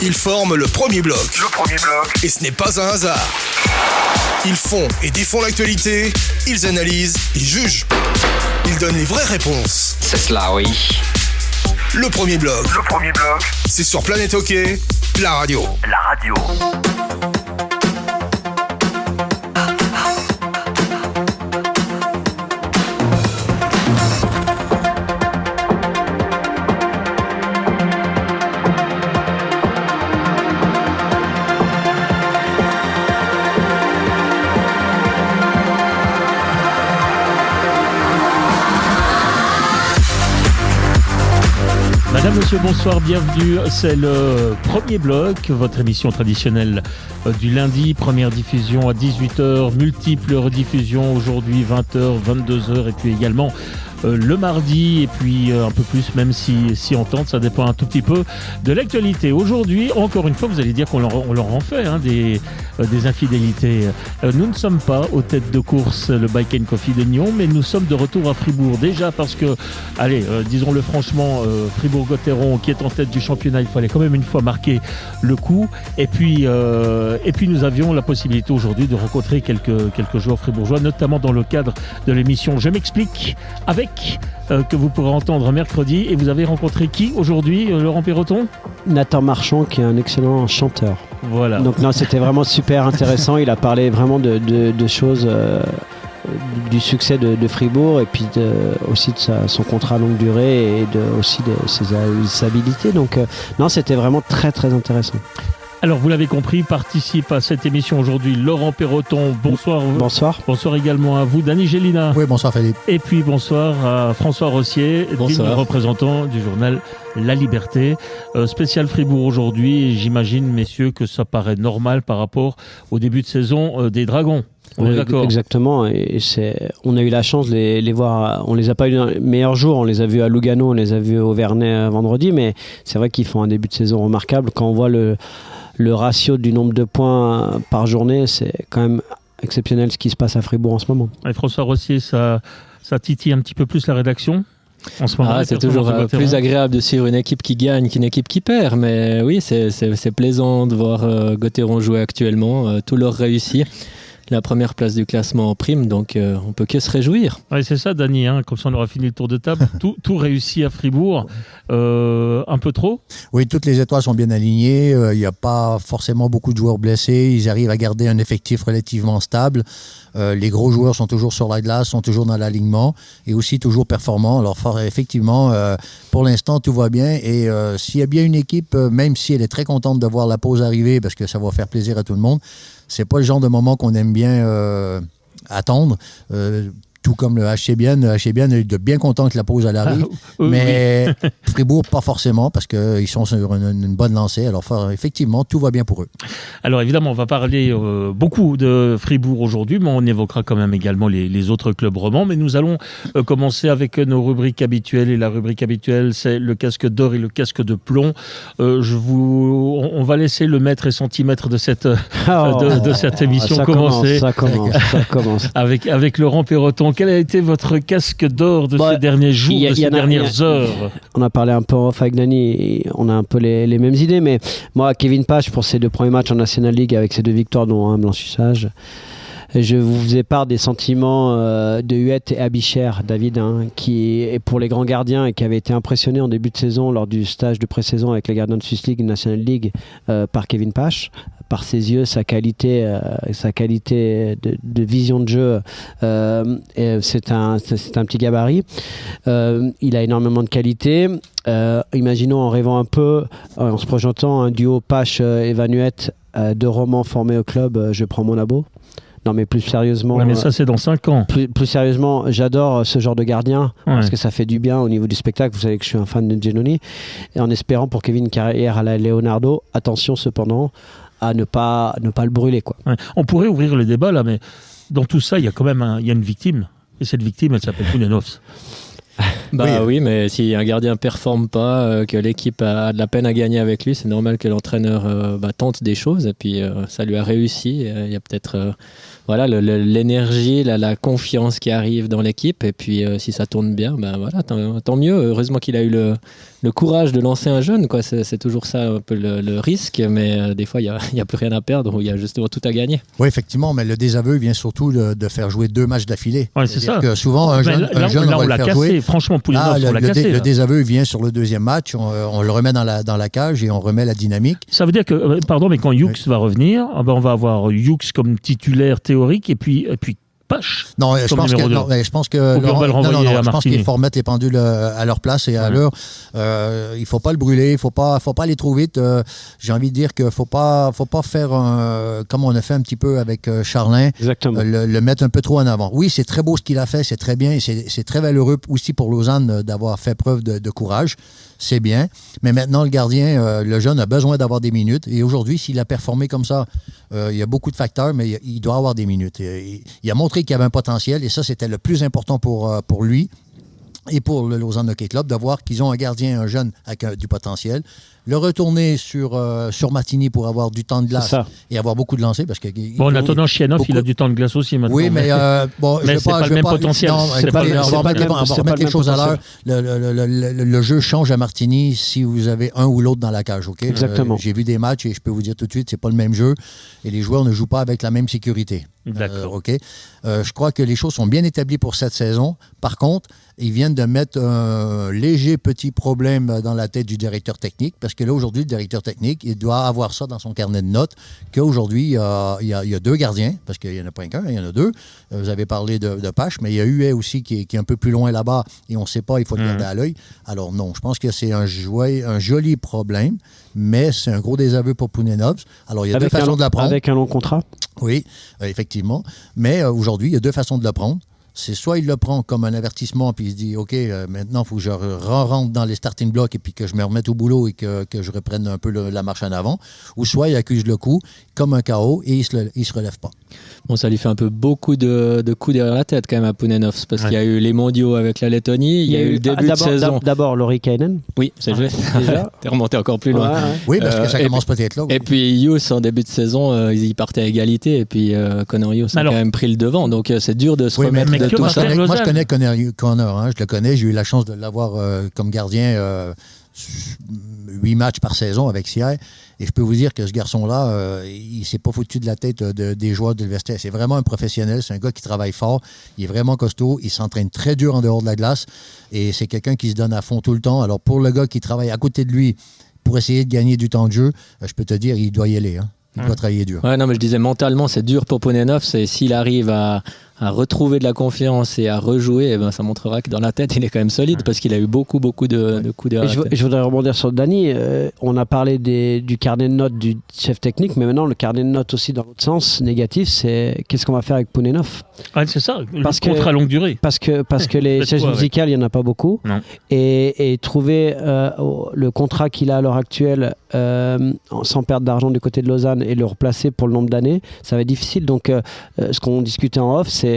Ils forment le premier bloc. Et ce n'est pas un hasard. Ils font et défont l'actualité, ils analysent, ils jugent. Ils donnent les vraies réponses. C'est cela, oui. Le premier bloc. C'est sur Planète Hockey, la radio. Madame, monsieur, bonsoir, bienvenue. C'est le premier bloc, votre émission traditionnelle du lundi, première diffusion à 18h, multiples rediffusions aujourd'hui 20h, 22h et puis également le mardi et puis un peu plus, même si on tente, ça dépend un tout petit peu de l'actualité. Aujourd'hui, encore une fois, vous allez dire qu'on leur en fait des infidélités. Nous ne sommes pas aux têtes de course, le Bike & Coffee de Nyon, mais nous sommes de retour à Fribourg. Déjà parce que, disons-le franchement, Fribourg-Gotteron, qui est en tête du championnat, il fallait quand même une fois marquer le coup. Et puis nous avions la possibilité aujourd'hui de rencontrer quelques joueurs fribourgeois, notamment dans le cadre de l'émission Je m'explique, que vous pourrez entendre mercredi. Et vous avez rencontré qui aujourd'hui, Laurent Perroton ? Nathan Marchand, qui est un excellent chanteur. Voilà. Donc non, c'était vraiment super intéressant. Il a parlé vraiment de choses, du succès de Fribourg et puis aussi de son contrat à longue durée et aussi de ses habilités. Donc non, c'était vraiment très très intéressant. Alors, vous l'avez compris, participe à cette émission aujourd'hui Laurent Perroton. Bonsoir. Bonsoir. Bonsoir également à vous, Dany Gélina. Oui, bonsoir Philippe. Et puis bonsoir à François Rossier, représentant du journal La Liberté. Spécial Fribourg aujourd'hui, et j'imagine, messieurs, que ça paraît normal par rapport au début de saison des Dragons. On est d'accord. Exactement, et on a eu la chance de les voir, on les a pas eu dans les meilleurs jours, on les a vus à Lugano, on les a vus au Vernet vendredi, mais c'est vrai qu'ils font un début de saison remarquable. Quand on voit le ratio du nombre de points par journée, c'est quand même exceptionnel ce qui se passe à Fribourg en ce moment. Et François Rossier, ça titille un petit peu plus la rédaction en ce moment. C'est toujours plus agréable de suivre une équipe qui gagne qu'une équipe qui perd, mais oui, c'est plaisant de voir Gotteron jouer actuellement, tout leur réussit. La première place du classement en prime, donc on peut que se réjouir. Oui, c'est ça, Dany, comme ça on aura fini le tour de table. tout réussit à Fribourg, un peu trop. Oui, toutes les étoiles sont bien alignées. Il n'y a pas forcément beaucoup de joueurs blessés. Ils arrivent à garder un effectif relativement stable. Les gros joueurs sont toujours sur la glace, sont toujours dans l'alignement et aussi toujours performants. Alors effectivement, pour l'instant, tout va bien. Et s'il y a bien une équipe, même si elle est très contente de voir la pause arriver, parce que ça va faire plaisir à tout le monde, c'est pas le genre de moment qu'on aime bien attendre. Tout comme le HC Bienne est bien content que la pause elle arrive, mais oui. Fribourg pas forcément parce qu'ils sont sur une bonne lancée. Alors effectivement, tout va bien pour eux. Alors évidemment, on va parler beaucoup de Fribourg aujourd'hui, mais on évoquera quand même également les autres clubs romans. Mais nous allons commencer avec nos rubriques habituelles. Et la rubrique habituelle, c'est le casque d'or et le casque de plomb. On va laisser le mètre et centimètre de cette émission commencer. Ça commence. Avec Laurent Perroton. Quel a été votre casque d'or de ces derniers jours, de ces dernières heures ? On a parlé un peu off avec Dany, on a un peu les mêmes idées, mais moi, Kevin Pache, pour ses 2 premiers matchs en National League avec ses 2 victoires, dont un blanchissage, je vous faisais part des sentiments de Huet et Abicher, David, qui est pour les grands gardiens et qui avait été impressionné en début de saison lors du stage de pré-saison avec les gardiens de Swiss League, National League, par Kevin Pache. Par ses yeux, sa qualité de vision de jeu, c'est un petit gabarit. Il a énormément de qualité. Imaginons en rêvant un peu, en se projetant un duo Pache et Van Huet, 2 romans formés au club, je prends mon abo. Non, mais plus sérieusement... Ouais, mais ça, c'est dans 5 ans. Plus sérieusement, j'adore ce genre de gardien parce que ça fait du bien au niveau du spectacle. Vous savez que je suis un fan de Giannoni. Et en espérant pour Kevin une carrière à la Leonardo, attention cependant à ne pas le brûler, quoi. Ouais. On pourrait ouvrir le débat, là, mais dans tout ça, il y a quand même une victime. Et cette victime, elle s'appelle Poulianovs. Oui, mais si un gardien ne performe pas, que l'équipe a de la peine à gagner avec lui, c'est normal que l'entraîneur tente des choses. Et puis, ça lui a réussi. Il y a peut-être l'énergie, la confiance qui arrive dans l'équipe. Et puis, si ça tourne bien, tant mieux. Heureusement qu'il a eu le courage de lancer un jeune, quoi. C'est toujours ça un peu le risque, mais des fois, il n'y a plus rien à perdre, ou il y a justement tout à gagner. Oui, effectivement, mais le désaveu vient surtout de faire jouer 2 matchs d'affilée. Ouais, c'est ça. Que souvent, un jeune, là, on l'a faire cassé. jouer. Franchement, Poulenov, on l'a cassé. Le désaveu vient sur le deuxième match, on le remet dans la cage et on remet la dynamique. Ça veut dire que, pardon, mais quand Hughes va revenir, on va avoir Hughes comme titulaire théorique et puis Pache. Non, je pense qu'il faut remettre les pendules à leur place et à l'heure. Il ne faut pas le brûler, il ne faut pas aller trop vite. J'ai envie de dire qu'il ne faut pas faire comme on a fait un petit peu avec Charlin, le mettre un peu trop en avant. Oui, c'est très beau ce qu'il a fait, c'est très bien et c'est très valeureux aussi pour Lausanne d'avoir fait preuve de courage. C'est bien, mais maintenant le gardien, le jeune a besoin d'avoir des minutes et aujourd'hui, s'il a performé comme ça, il y a beaucoup de facteurs, mais il doit avoir des minutes. Il a montré qu'il y avait un potentiel et ça, c'était le plus important pour lui et pour le Lausanne Hockey Club, de voir qu'ils ont un gardien, un jeune avec du potentiel. Le retourner sur Martini pour avoir du temps de glace et avoir beaucoup de lancers. Parce que, en attendant, Chianov, il a du temps de glace aussi maintenant. Oui, mais c'est pas le même potentiel. On va remettre quelque chose à l'heure. Le jeu change à Martini si vous avez un ou l'autre dans la cage. Okay? Exactement. J'ai vu des matchs et je peux vous dire tout de suite, c'est pas le même jeu et les joueurs ne jouent pas avec la même sécurité. D'accord. Je crois que les choses sont bien établies pour cette saison. Par contre, ils viennent de mettre un léger petit problème dans la tête du directeur technique, parce que là, aujourd'hui, le directeur technique, il doit avoir ça dans son carnet de notes, qu'aujourd'hui, il y a 2 gardiens, parce qu'il n'y en a pas qu'un, il y en a 2. Vous avez parlé de Pache, mais il y a Huet aussi qui est un peu plus loin là-bas, et on ne sait pas, il faut le garder à l'œil. Alors non, je pense que c'est un joli problème, mais c'est un gros désaveu pour Poulenov. Alors, il y a 2 façons de l'apprendre. Avec un long contrat? Oui, effectivement. Mais aujourd'hui, il y a 2 façons de le prendre. C'est soit il le prend comme un avertissement puis il se dit OK, maintenant il faut que je rentre dans les starting blocks et puis que je me remette au boulot et que je reprenne un peu la marche en avant, ou soit il accuse le coup comme un KO et il se relève pas. Bon, ça lui fait un peu beaucoup de coups derrière la tête quand même à Poulenov, parce qu'il y a eu les mondiaux avec la Lettonie, il y a eu le début de saison. D'abord Lorikainen. Oui, c'est vrai. Déjà. T'es remonté encore plus loin. Oui, parce que ça commence peut-être là. Et puis Hughes, en début de saison, ils partaient à égalité et puis Connor Hughes a quand même pris le devant, donc c'est dur de se remettre de tout ça. Moi, je connais Connor, je le connais, j'ai eu la chance de l'avoir comme gardien 8 matchs par saison avec Sierre. Et je peux vous dire que ce garçon-là, il ne s'est pas foutu de la tête des joueurs de vestiaire. C'est vraiment un professionnel. C'est un gars qui travaille fort. Il est vraiment costaud. Il s'entraîne très dur en dehors de la glace. Et c'est quelqu'un qui se donne à fond tout le temps. Alors, pour le gars qui travaille à côté de lui pour essayer de gagner du temps de jeu, je peux te dire, il doit y aller. Il doit travailler dur. Ouais, non, mais je disais, mentalement, c'est dur pour Poulenov. C'est s'il arrive à retrouver de la confiance et à rejouer, ça montrera que dans la tête, il est quand même solide, parce qu'il a eu beaucoup de coups derrière. Je voudrais rebondir sur Dany. On a parlé du carnet de notes du chef technique, mais maintenant, le carnet de notes aussi dans l'autre sens, négatif, c'est qu'est-ce qu'on va faire avec Poulenov? C'est ça, le contrat à longue durée. Parce que les chaises musicales, il n'y en a pas beaucoup. Non. Et trouver le contrat qu'il a à l'heure actuelle sans perdre d'argent du côté de Lausanne et le replacer pour le nombre d'années, ça va être difficile. Donc, ce qu'on discutait en off, c'est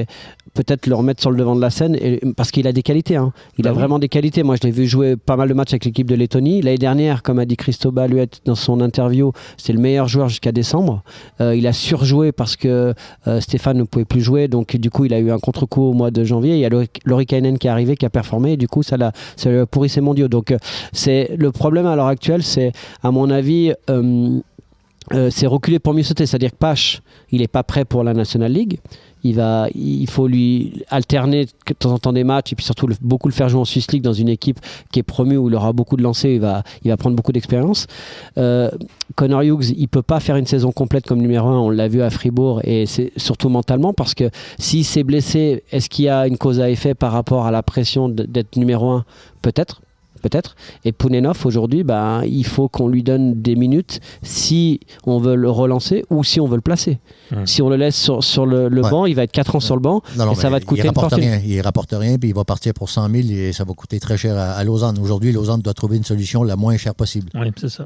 peut-être le remettre sur le devant de la scène, parce qu'il a des qualités. Il a vraiment des qualités. Moi, je l'ai vu jouer pas mal de matchs avec l'équipe de Lettonie. L'année dernière, comme a dit Cristobal Huet dans son interview, c'est le meilleur joueur jusqu'à décembre. Il a surjoué parce que Stéphane ne pouvait plus jouer, donc du coup, il a eu un contre-coup au mois de janvier. Il y a Lorikainen qui est arrivé, qui a performé, et du coup, ça lui a pourri ses mondiaux. Donc, c'est le problème à l'heure actuelle, c'est, à mon avis... c'est reculer pour mieux sauter, c'est-à-dire que Pache, il n'est pas prêt pour la National League. Il faut lui alterner de temps en temps des matchs, et puis surtout beaucoup le faire jouer en Swiss League dans une équipe qui est promue, où il aura beaucoup de lancers, il va prendre beaucoup d'expérience. Connor Hughes, il ne peut pas faire une saison complète comme numéro 1, on l'a vu à Fribourg, et c'est surtout mentalement, parce que s'il s'est blessé, est-ce qu'il y a une cause à effet par rapport à la pression d'être numéro 1? Peut-être. Et Poulenov, aujourd'hui, il faut qu'on lui donne des minutes si on veut le relancer ou si on veut le placer. Si on le laisse sur le banc, il va être 4 ans sur le banc, et ça va te coûter une fortune. Il rapporte rien, puis il va partir pour 100 000 et ça va coûter très cher à Lausanne. Aujourd'hui, Lausanne doit trouver une solution la moins chère possible. Oui, c'est ça.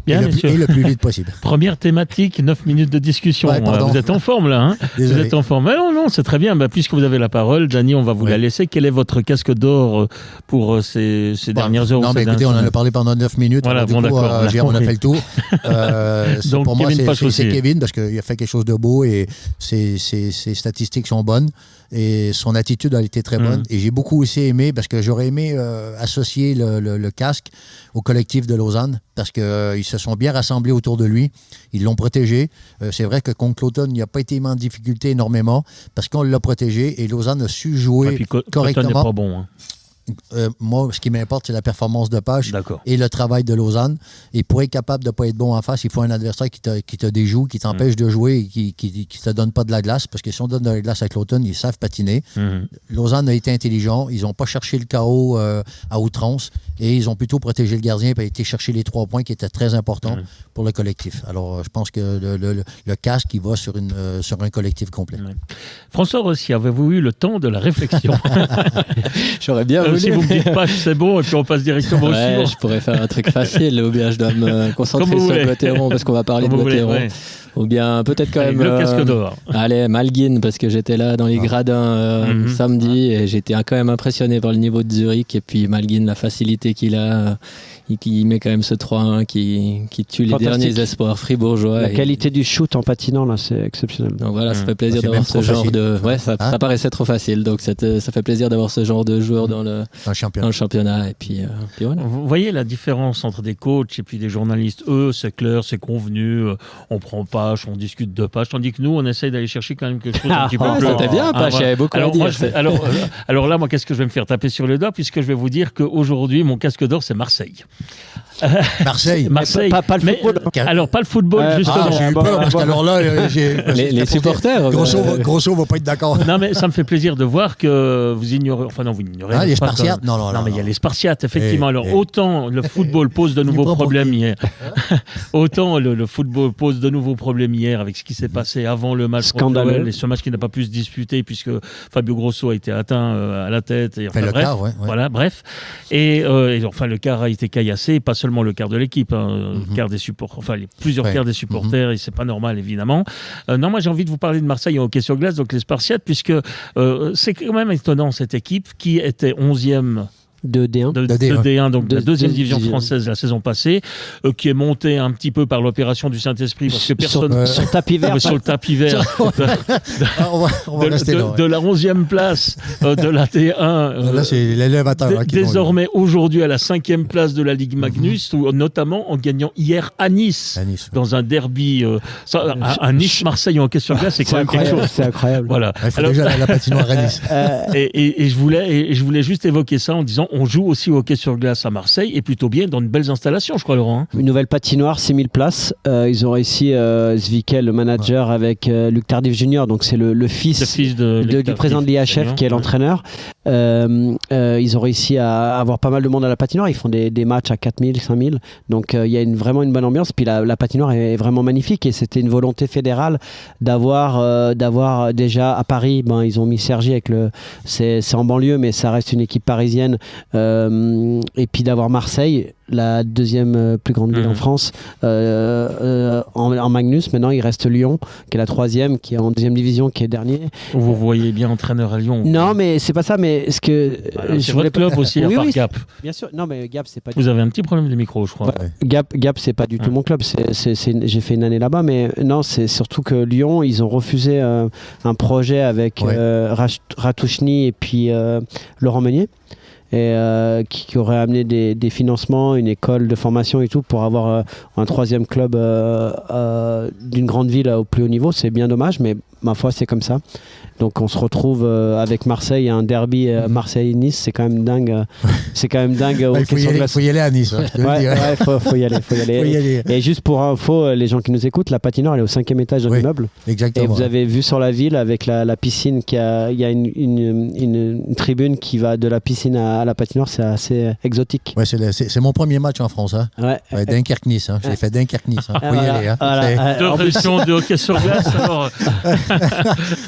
Bien, et le plus vite possible. Première thématique, 9 minutes de discussion. Vous êtes en forme là, Vous êtes en forme. Non, c'est très bien. Puisque vous avez la parole, Dany, on va vous la laisser. Quel est votre casque d'or pour ces dernières heures. Non, mais écoutez, on en a parlé pendant 9 minutes. Voilà, alors, du coup, on a fait le tour. Donc, pour moi, Kevin c'est Kevin parce qu'il a fait quelque chose de beau et ses statistiques sont bonnes et son attitude a été très bonne. Et j'ai beaucoup aussi aimé, parce que j'aurais aimé associer le casque au collectif de Lausanne, parce qu'ils se sont bien rassemblés autour de lui. Ils l'ont protégé. C'est vrai que contre l'Automne, il n'a pas été en difficulté énormément parce qu'on l'a protégé et Lausanne a su jouer correctement. N'est pas bon. Hein. Moi, ce qui m'importe, c'est la performance de Pache et le travail de Lausanne. Et pour être capable de ne pas être bon en face, il faut un adversaire qui te déjoue, qui t'empêche de jouer et qui ne te donne pas de la glace. Parce que si on donne de la glace avec l'Automne, ils savent patiner. Lausanne a été intelligent. Ils n'ont pas cherché le chaos à outrance. Et ils ont plutôt protégé le gardien et été chercher les 3 points qui étaient très importants pour le collectif. Alors, je pense que le casque, il va sur un collectif complet. François Rossi, avez-vous eu le temps de la réflexion? J'aurais bien voulu. Si vous me dites pas, c'est bon, et puis on passe directement au suivant. Je pourrais faire un truc facile, ou bien je dois me concentrer sur le Gauthieron, parce qu'on va parler de Gauthieron. Ou bien peut-être quand même... Le casque d'or. Allez, Malguin, parce que j'étais là dans les gradins samedi, et j'étais quand même impressionné par le niveau de Zurich. Et puis Malguin, la facilité qu'il a, qui met quand même ce 3-1 qui tue les derniers espoirs fribourgeois. La qualité du shoot en patinant, là, c'est exceptionnel. Donc voilà, ça fait plaisir d'avoir ce genre de... Ouais, ça paraissait trop facile, donc ça fait plaisir d'avoir ce genre de joueur dans le championnat. Et puis voilà. Vous voyez la différence entre des coachs et puis des journalistes. Eux, c'est clair, c'est convenu, on prend Pache, on discute de Pache, tandis que nous, on essaye d'aller chercher quand même quelque chose un petit peu plus... C'était bien, Pache, il y avait beaucoup à dire. Alors là, moi, qu'est-ce que je vais me faire taper sur le doigt, puisque je vais vous dire qu'aujourd'hui, mon casque d'or, c'est Marseille. Marseille. Pas le football. Alors, pas le football, justement. J'ai eu peur, parce qu'alors là... les supporters... Grosso va pas être d'accord. Non, mais ça me fait plaisir de voir que vous ignorez... Enfin, non, vous ignorez... les Spartiates? Non, mais il y a les Spartiates, effectivement. Alors, autant le football pose de nouveaux problèmes hier. Autant le football pose de nouveaux problèmes hier avec ce qui s'est passé avant le match contre l'OL, et ce match qui n'a pas pu se disputer puisque Fabio Grosso a été atteint à la tête. Et, enfin, bref, voilà, bref. Et enfin, le quart a été caillassé, pas seulement le quart de l'équipe, quart des supporters, enfin plusieurs quarts des supporters, et c'est pas normal évidemment. Non, moi j'ai envie de vous parler de Marseille en hockey sur glace, donc les Spartiates, puisque c'est quand même étonnant cette équipe qui était 11e de D1, de D1, donc de la deuxième division française la saison passée, qui est montée un petit peu par l'opération du Saint-Esprit, parce que personne sur le tapis vert, sur le tapis vert de la 11e place de la T1, là c'est l'élévateur désormais aujourd'hui à la 5e place de la Ligue Magnus, notamment en gagnant hier à Nice. Dans un derby, un Nice-Marseille en hockey sur glace, c'est quand même quelque chose. C'est incroyable. Voilà. Il faut déjà la patinoire à Nice. Et je voulais juste évoquer ça en disant on joue aussi au hockey sur glace à Marseille, et plutôt bien dans de belles installations, je crois, Laurent. Une nouvelle patinoire, 6000 places. Ils ont réussi, Zwikel, le manager, avec Luc Tardif Junior, donc c'est le fils du président de l'IHF qui est l'entraîneur. Ils ont réussi à avoir pas mal de monde à la patinoire. Ils font des matchs à 4000, 5000. Donc il y a vraiment une bonne ambiance. Puis la patinoire est vraiment magnifique, et c'était une volonté fédérale d'avoir déjà à Paris, ils ont mis Sergi avec c'est en banlieue, mais ça reste une équipe parisienne. Et puis d'avoir Marseille, la deuxième plus grande ville en France, en Magnus. Maintenant il reste Lyon qui est la 3e, qui est en 2e division, qui est dernier. Vous voyez bien entraîneur à Lyon. Non, mais c'est pas ça, mais ce que c'est votre club aussi, à part Gap. Bien sûr. Non, mais Gap, c'est pas vous avez un petit problème de micro, je crois. Gap, c'est pas du tout mon club. J'ai fait une année là-bas, mais non, c'est surtout que Lyon, ils ont refusé un projet avec Ratouchny et puis Laurent Meunier, et qui aurait amené des financements, une école de formation et tout, pour avoir un 3e club d'une grande ville au plus haut niveau. C'est bien dommage, mais ma foi, c'est comme ça. Donc on se retrouve avec Marseille, un derby Marseille-Nice, c'est quand même dingue. C'est quand même dingue. Il faut y aller à Nice. Faut y aller. Et juste pour info, les gens qui nous écoutent, la patinoire elle est au 5e étage de l'immeuble. Exactement. Et vous avez vu sur la ville avec la piscine, il y a une tribune qui va de la piscine à la patinoire, c'est assez exotique. Ouais, c'est mon premier match en France. Dunkerque-Nice. J'ai fait Dunkerque-Nice. Faut y aller. Deux versions de hockey sur glace. Alors...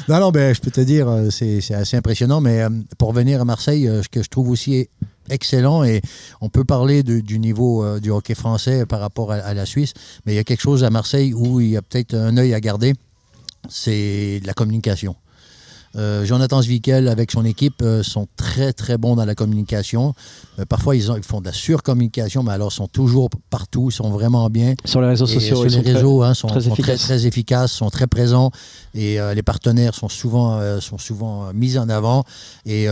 non, ben, je peux te dire, c'est assez impressionnant, mais pour revenir à Marseille, ce que je trouve aussi excellent, et on peut parler du niveau du hockey français par rapport à la Suisse, mais il y a quelque chose à Marseille où il y a peut-être un œil à garder, c'est la communication. Jonathan Zwickel avec son équipe sont très très bons dans la communication. Parfois ils font de la surcommunication, mais alors ils sont toujours partout, ils sont vraiment bien. Sur les réseaux sociaux, sur les réseaux, sont efficaces. Très efficaces, sont très présents et les partenaires sont souvent mis en avant et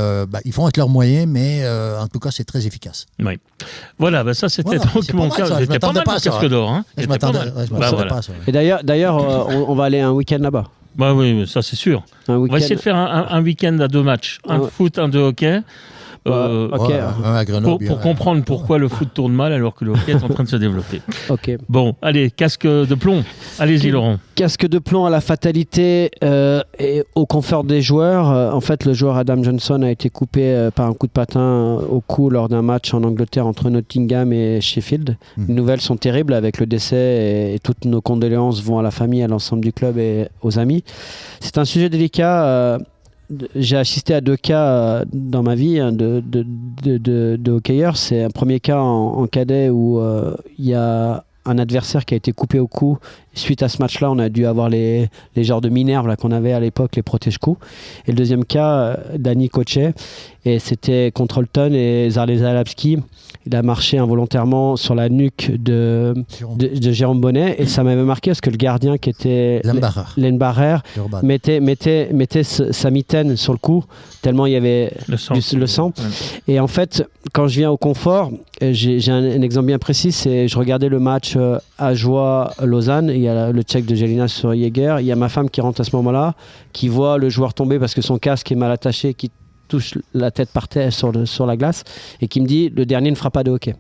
ils font avec leurs moyens, mais en tout cas c'est très efficace. Oui. Voilà, ça c'était donc mon cas. J'étais pas mal au Casque d'Or. Hein. Je m'attendais pas à ça. Et d'ailleurs, on va aller un week-end là-bas. Bah oui, ça c'est sûr. On va essayer de faire un week-end à 2 matchs, un de foot, un de hockey. À Grenoble, pour comprendre pourquoi le foot tourne mal alors que le hockey est en train de se développer. Ok. Bon, allez, casque de plomb. Allez-y, Laurent. Casque de plomb à la fatalité et au confort des joueurs. En fait, le joueur Adam Johnson a été coupé par un coup de patin au cou lors d'un match en Angleterre entre Nottingham et Sheffield. Les nouvelles sont terribles avec le décès et toutes nos condoléances vont à la famille, à l'ensemble du club et aux amis. C'est un sujet délicat. J'ai assisté à 2 cas dans ma vie de hockeyeurs. C'est un premier cas en cadet où il y a un adversaire qui a été coupé au cou. Suite à ce match-là, on a dû avoir les genres de Minerve là, qu'on avait à l'époque, les protège-coups. Et le deuxième cas, Danny coachait. Et c'était contre Holton et Zarleza Lapski. Il a marché involontairement sur la nuque de Jérôme Bonnet. Et ça m'avait marqué parce que le gardien qui était Lenbarer mettait sa mitaine sur le cou, tellement il y avait le sang. Ouais. Et en fait, quand je viens au confort, j'ai un exemple bien précis, c'est je regardais le match à Joie-Lausanne. Il y a le check de Jelina sur Jäger. Il y a ma femme qui rentre à ce moment-là, qui voit le joueur tomber parce que son casque est mal attaché, qui touche la tête par terre sur la glace et qui me dit le dernier ne fera pas de hockey.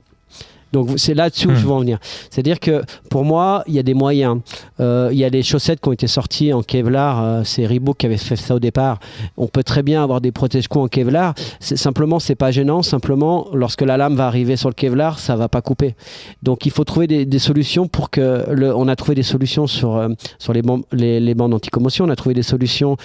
Donc c'est là-dessus où je veux en venir. C'est-à-dire que pour moi, il y a des moyens. Il y a des chaussettes qui ont été sorties en Kevlar. C'est Reebok qui avait fait ça au départ. On peut très bien avoir des protège-coups en Kevlar. Simplement, c'est pas gênant. Simplement, lorsque la lame va arriver sur le Kevlar, ça va pas couper. Donc il faut trouver des solutions pour que... on a trouvé des solutions sur les bandes anti-commotion. On a trouvé des solutions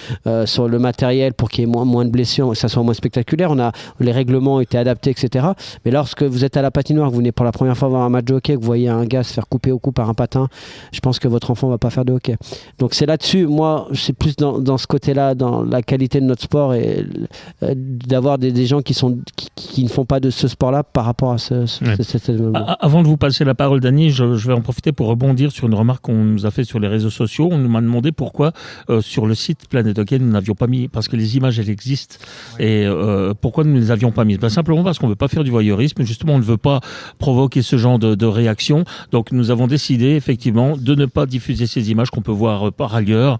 sur le matériel pour qu'il y ait moins de blessures et que ça soit moins spectaculaire. Les règlements ont été adaptés, etc. Mais lorsque vous êtes à la patinoire, que vous venez pour la première fois voir un match de hockey, que vous voyez un gars se faire couper au cou par un patin, je pense que votre enfant va pas faire de hockey. Donc c'est là-dessus, moi, c'est plus dans ce côté-là, dans la qualité de notre sport et d'avoir des gens qui ne font pas de ce sport-là par rapport à cet événement. Avant de vous passer la parole, Dany, je vais en profiter pour rebondir sur une remarque qu'on nous a fait sur les réseaux sociaux. On nous m'a demandé pourquoi sur le site Planète Hockey nous n'avions pas mis, parce que les images elles existent, et pourquoi nous ne les avions pas mises. Simplement parce qu'on ne veut pas faire du voyeurisme, justement on ne veut pas provoquer ce genre de réaction. Donc nous avons décidé effectivement de ne pas diffuser ces images qu'on peut voir par ailleurs.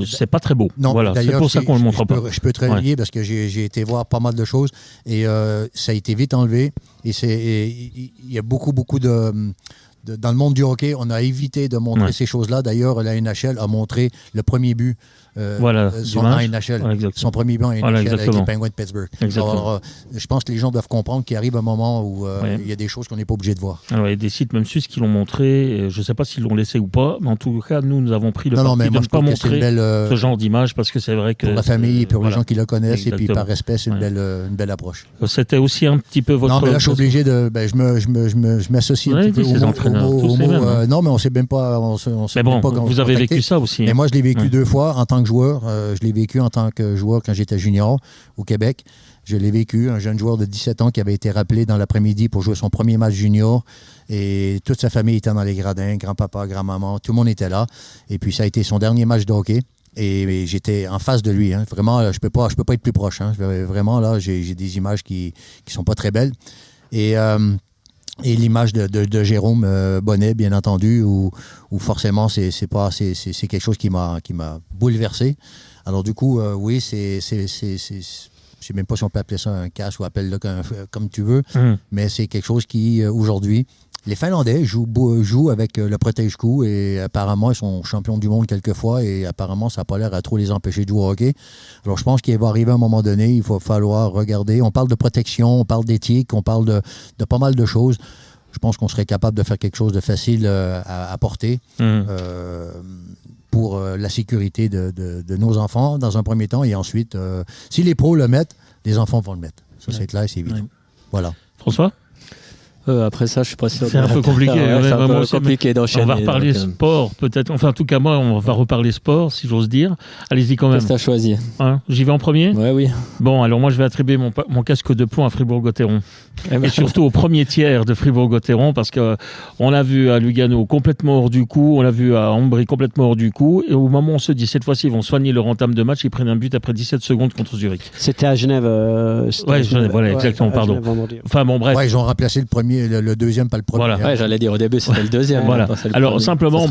C'est pas très beau. Non, voilà, c'est pour ça qu'on le montre pas. Je peux te relier parce que j'ai été voir pas mal de choses et ça a été vite enlevé. Et il y a beaucoup dans le monde du hockey, on a évité de montrer ces choses-là. D'ailleurs, la NHL a montré le premier but son premier but en NHL avec les Penguins de Pittsburgh. Alors, je pense que les gens doivent comprendre qu'il arrive un moment où il y a des choses qu'on n'est pas obligé de voir. Alors, il y a des sites même suisses qui l'ont montré. Je ne sais pas s'ils l'ont laissé ou pas, mais en tout cas, nous avons pris le parti de ne pas montrer ce genre d'image parce que c'est vrai que... Pour la famille et pour les gens qui le connaissent et puis par respect, c'est une belle approche. C'était aussi un petit peu votre... Non, mais là, je suis obligé de... je m'associe un petit peu au mot... Non, mais on ne sait même pas... Mais bon, vous avez vécu ça aussi. Mais moi, je l'ai vécu 2 fois en tant que joueur. Je l'ai vécu en tant que joueur quand j'étais junior au Québec. Je l'ai vécu, un jeune joueur de 17 ans qui avait été rappelé dans l'après-midi pour jouer son premier match junior. Et toute sa famille était dans les gradins, grand-papa, grand-maman, tout le monde était là. Et puis ça a été son dernier match de hockey. Et j'étais en face de lui. Hein. Vraiment, je peux pas être plus proche. Hein. Vraiment, là, j'ai des images qui sont pas très belles. Et l'image de Jérôme Bonnet, bien entendu, où forcément, c'est quelque chose qui m'a bouleversé. Alors du coup, oui, je sais même pas si on peut appeler ça un cash ou appelle-le comme tu veux, mais c'est quelque chose qui, aujourd'hui, les Finlandais jouent avec le protège-coup et apparemment, ils sont champions du monde quelquefois et apparemment, ça n'a pas l'air à trop les empêcher de jouer au hockey. Alors, je pense qu'il va arriver un moment donné, il va falloir regarder. On parle de protection, on parle d'éthique, on parle de pas mal de choses. Je pense qu'on serait capable de faire quelque chose de facile à porter pour la sécurité de nos enfants dans un premier temps et ensuite, si les pros le mettent, les enfants vont le mettre. Ça, c'est clair et c'est évident. Oui. Voilà. François ? Après ça, je suis pas sûr. C'est un peu compliqué. C'est un peu compliqué d'enchaîner. On va reparler sport, peut-être. Enfin, en tout cas, moi, on va reparler sport, si j'ose dire. Allez-y quand même. Qu'est-ce que t'as choisi? J'y vais en premier? Ouais, oui. Bon, alors moi, je vais attribuer mon casque de plomb à Fribourg-Gotteron. Et surtout au premier tiers de Fribourg-Gotteron, parce qu'on l'a vu à Lugano complètement hors du coup, on l'a vu à Ambry complètement hors du coup, et au moment où on se dit, cette fois-ci, ils vont soigner leur entame de match, ils prennent un but après 17 secondes contre Zurich. C'était à Genève. Genève, voilà, exactement, pardon. Enfin, bon, bref. Ouais, ils ont remplacé le deuxième, pas le premier. Voilà. Ouais, j'allais dire au début, c'était le deuxième. Voilà. Alors, premier. simplement,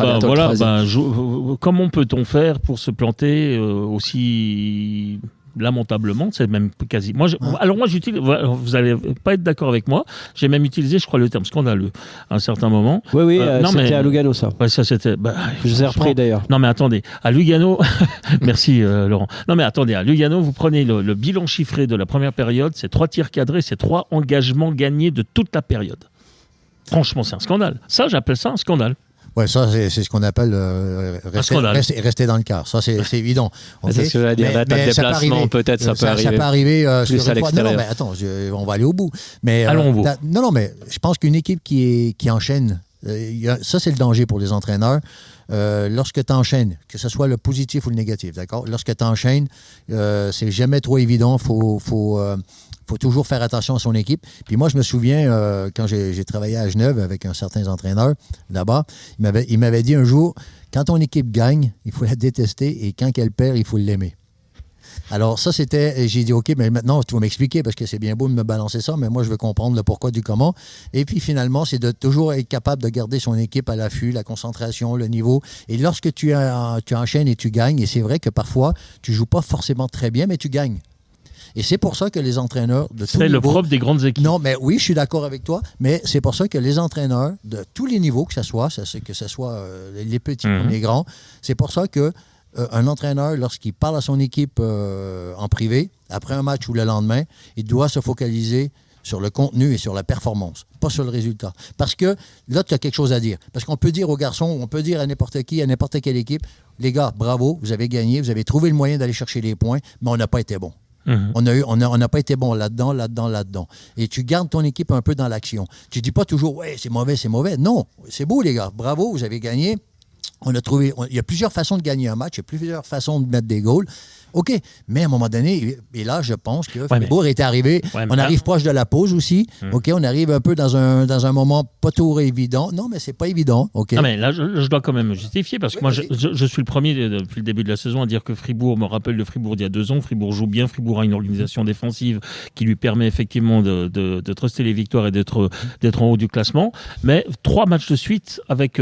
comment peut-on faire pour se planter aussi lamentablement, c'est même quasi. Alors moi j'utilise. Vous allez pas être d'accord avec moi. J'ai même utilisé, je crois, le terme scandaleux à un certain moment. Oui, c'était à Lugano ça. Ouais, ça c'était. Je vous ai repris d'ailleurs. Non mais attendez, à Lugano. Merci Laurent. Non mais attendez, à Lugano, vous prenez le bilan chiffré de la première période, c'est 3 tirs cadrés, c'est 3 engagements gagnés de toute la période. Franchement, c'est un scandale. Ça, j'appelle ça un scandale. Oui, ça, c'est ce qu'on appelle rester dans le quart. Ça, c'est évident. Okay. C'est ce que j'allais dire. L'attaque déplacement, peut-être, ça peut arriver. Ça peut arriver plus à l'extérieur. Non, mais attends, on va aller au bout. Mais, allons au bout. Non, mais je pense qu'une équipe qui enchaîne, ça, c'est le danger pour les entraîneurs. Lorsque tu enchaînes, que ce soit le positif ou le négatif, d'accord? Lorsque tu enchaînes, c'est jamais trop évident. Faut toujours faire attention à son équipe. Puis moi, je me souviens, quand j'ai travaillé à Genève avec un certain entraîneur là-bas, il m'avait dit un jour, quand ton équipe gagne, il faut la détester et quand elle perd, il faut l'aimer. Alors ça, j'ai dit, OK, mais maintenant, tu vas m'expliquer parce que c'est bien beau de me balancer ça, mais moi, je veux comprendre le pourquoi du comment. Et puis finalement, c'est de toujours être capable de garder son équipe à l'affût, la concentration, le niveau. Et lorsque tu enchaînes et tu gagnes, et c'est vrai que parfois, tu joues pas forcément très bien, mais tu gagnes. Et c'est pour ça que les entraîneurs de tous les niveaux... C'est le propre des grandes équipes. Non, mais oui, je suis d'accord avec toi, mais c'est pour ça que les entraîneurs de tous les niveaux, que ce soit les petits ou les grands, c'est pour ça que un entraîneur, lorsqu'il parle à son équipe en privé, après un match ou le lendemain, il doit se focaliser sur le contenu et sur la performance, pas sur le résultat. Parce que là, tu as quelque chose à dire. Parce qu'on peut dire aux garçons, on peut dire à n'importe qui, à n'importe quelle équipe, les gars, bravo, vous avez gagné, vous avez trouvé le moyen d'aller chercher les points, mais on n'a pas été bon. On n'a pas été bon là-dedans. Et tu gardes ton équipe un peu dans l'action. Tu dis pas toujours, ouais, c'est mauvais. Non, c'est beau, les gars. Bravo, vous avez gagné. Il y a plusieurs façons de gagner un match, il y a plusieurs façons de mettre des goals. OK, mais à un moment donné, et là, je pense que Fribourg est arrivé. On arrive proche de la pause aussi. OK, on arrive un peu dans un moment pas trop évident. Non, mais c'est pas évident. OK. Non, mais là, je dois quand même justifier parce que moi, je suis le premier depuis le début de la saison à dire que Fribourg me rappelle le Fribourg d'il y a 2 ans. Fribourg joue bien. Fribourg a une organisation défensive qui lui permet effectivement de truster les victoires et d'être en haut du classement. Mais 3 matchs de suite avec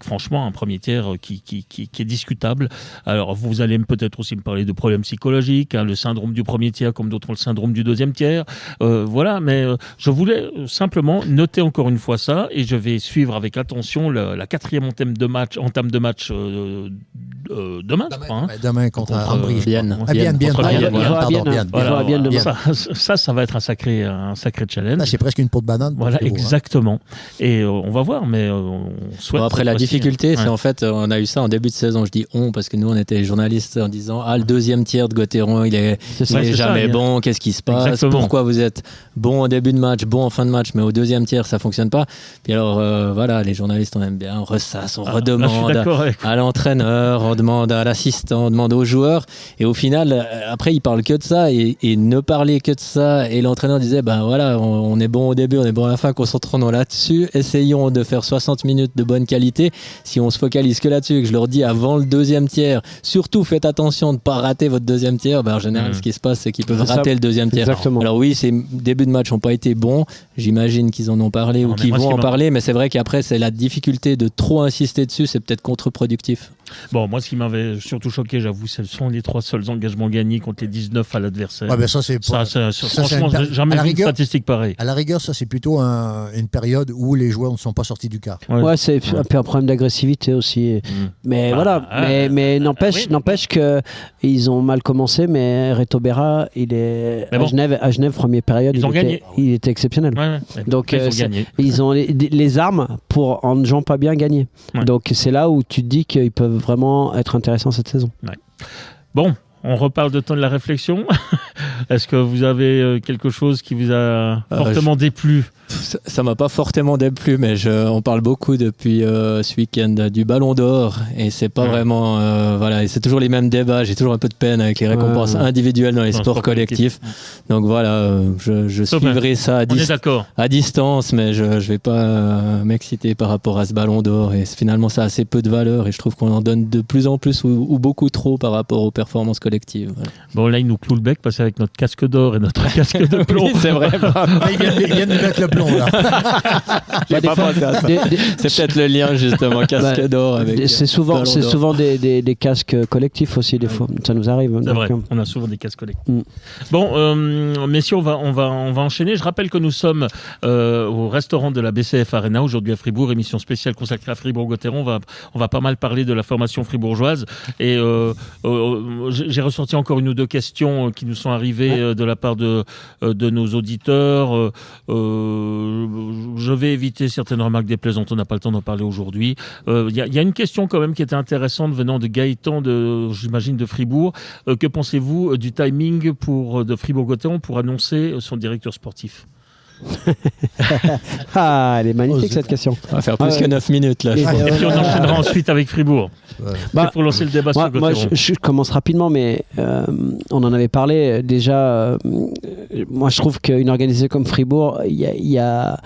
franchement un premier tiers qui est discutable. Alors, vous allez peut-être aussi me parler de problèmes psychologiques, le syndrome du premier tiers comme d'autres ont le syndrome du deuxième tiers. Voilà, mais je voulais simplement noter encore une fois ça et je vais suivre avec attention la 4e entame de match demain. Demain contre Ambry. Bienne. Ça va être un sacré challenge. C'est presque une peau de banane. Voilà, exactement. Et on va voir, mais on souhaite... Après, la difficulté, c'est en fait, on a eu ça en début de saison. Je dis on parce que nous, on était journalistes en disant le deuxième tiers de Gotteron, il est jamais bon. Qu'est-ce qui se passe? Exactement. Pourquoi vous êtes bon au début de match, bon en fin de match, mais au deuxième tiers, ça fonctionne pas? Puis alors, voilà, les journalistes, on aime bien, on ressasse, on redemande à l'entraîneur, on demande à l'assistant, on demande aux joueurs. Et au final, après, ils parlent que de ça et ne parler que de ça. Et l'entraîneur disait, voilà, on est bon au début, on est bon à la fin, concentrons-nous là-dessus. Essayons de faire 60 minutes de bonne qualité. Si on se focalise que là-dessus et que je leur dis avant le deuxième tiers, surtout faites attention de ne pas rater votre deuxième tiers, en général, ce qui se passe, c'est qu'ils peuvent rater le deuxième tiers. Exactement. Alors oui, ces débuts de match n'ont pas été bons. J'imagine qu'ils en ont parlé ou qu'ils vont en parler, mais c'est vrai qu'après, c'est la difficulté de trop insister dessus, c'est peut-être contre-productif. Bon, moi, ce qui m'avait surtout choqué, j'avoue, ce sont les 3 seuls engagements gagnés contre les 19 à l'adversaire. Ouais, ben ça, c'est franchement, j'ai jamais vu une statistique pareille. À la rigueur, ça, c'est plutôt une période où les joueurs ne sont pas sortis du quart. Ouais, c'est un peu un problème d'agressivité aussi. Mais voilà, mais n'empêche qu'ils ont mal commencé, mais Reto Berra, il est à Genève, première période, il était exceptionnel. Donc, ils ont les armes pour, en ne jouant pas bien, gagner. Donc, c'est là où tu te dis qu'ils peuvent vraiment être intéressants cette saison. Bon, on reparle de temps de la réflexion. Est-ce que vous avez quelque chose qui vous a fortement déplu Ça m'a pas fortement déplu, mais on parle beaucoup depuis ce week-end du Ballon d'Or et c'est pas vraiment voilà, et c'est toujours les mêmes débats. J'ai toujours un peu de peine avec les récompenses individuelles dans les sports collectifs. Donc voilà, je suivrai ça à distance, mais je vais pas m'exciter par rapport à ce Ballon d'Or. Et finalement, ça a assez peu de valeur et je trouve qu'on en donne de plus en plus ou beaucoup trop par rapport aux performances collectives. Voilà. Bon, là, il nous cloue le bec parce qu'avec notre casque d'or et notre casque de plomb, oui, c'est vrai. Il vient de mettre le plomb là. J'ai pas pensé à ça. C'est peut-être le lien justement casque d'or avec. C'est souvent des casques collectifs aussi des fois. Ça nous arrive. C'est vrai. On a souvent des casques collectifs. Bon, messieurs, on va enchaîner. Je rappelle que nous sommes au restaurant de la BCF Arena aujourd'hui à Fribourg, émission spéciale consacrée à Fribourg-Gotteron. On va pas mal parler de la formation fribourgeoise et j'ai ressorti encore une ou deux questions qui nous sont arrivées de la part de nos auditeurs. Je vais éviter certaines remarques déplaisantes, on n'a pas le temps d'en parler aujourd'hui. Il y a une question quand même qui était intéressante venant de Gaëtan, j'imagine de Fribourg. Que pensez-vous du timing de Fribourg-Gotteron pour annoncer son directeur sportif ? Elle est magnifique cette question. On va faire plus que 9 minutes là. Et puis on enchaînera ensuite avec Fribourg. C'est pour lancer le débat sur Gotteron. Moi, je commence rapidement, mais on en avait parlé déjà. Moi, je trouve qu'une organisation comme Fribourg, il y a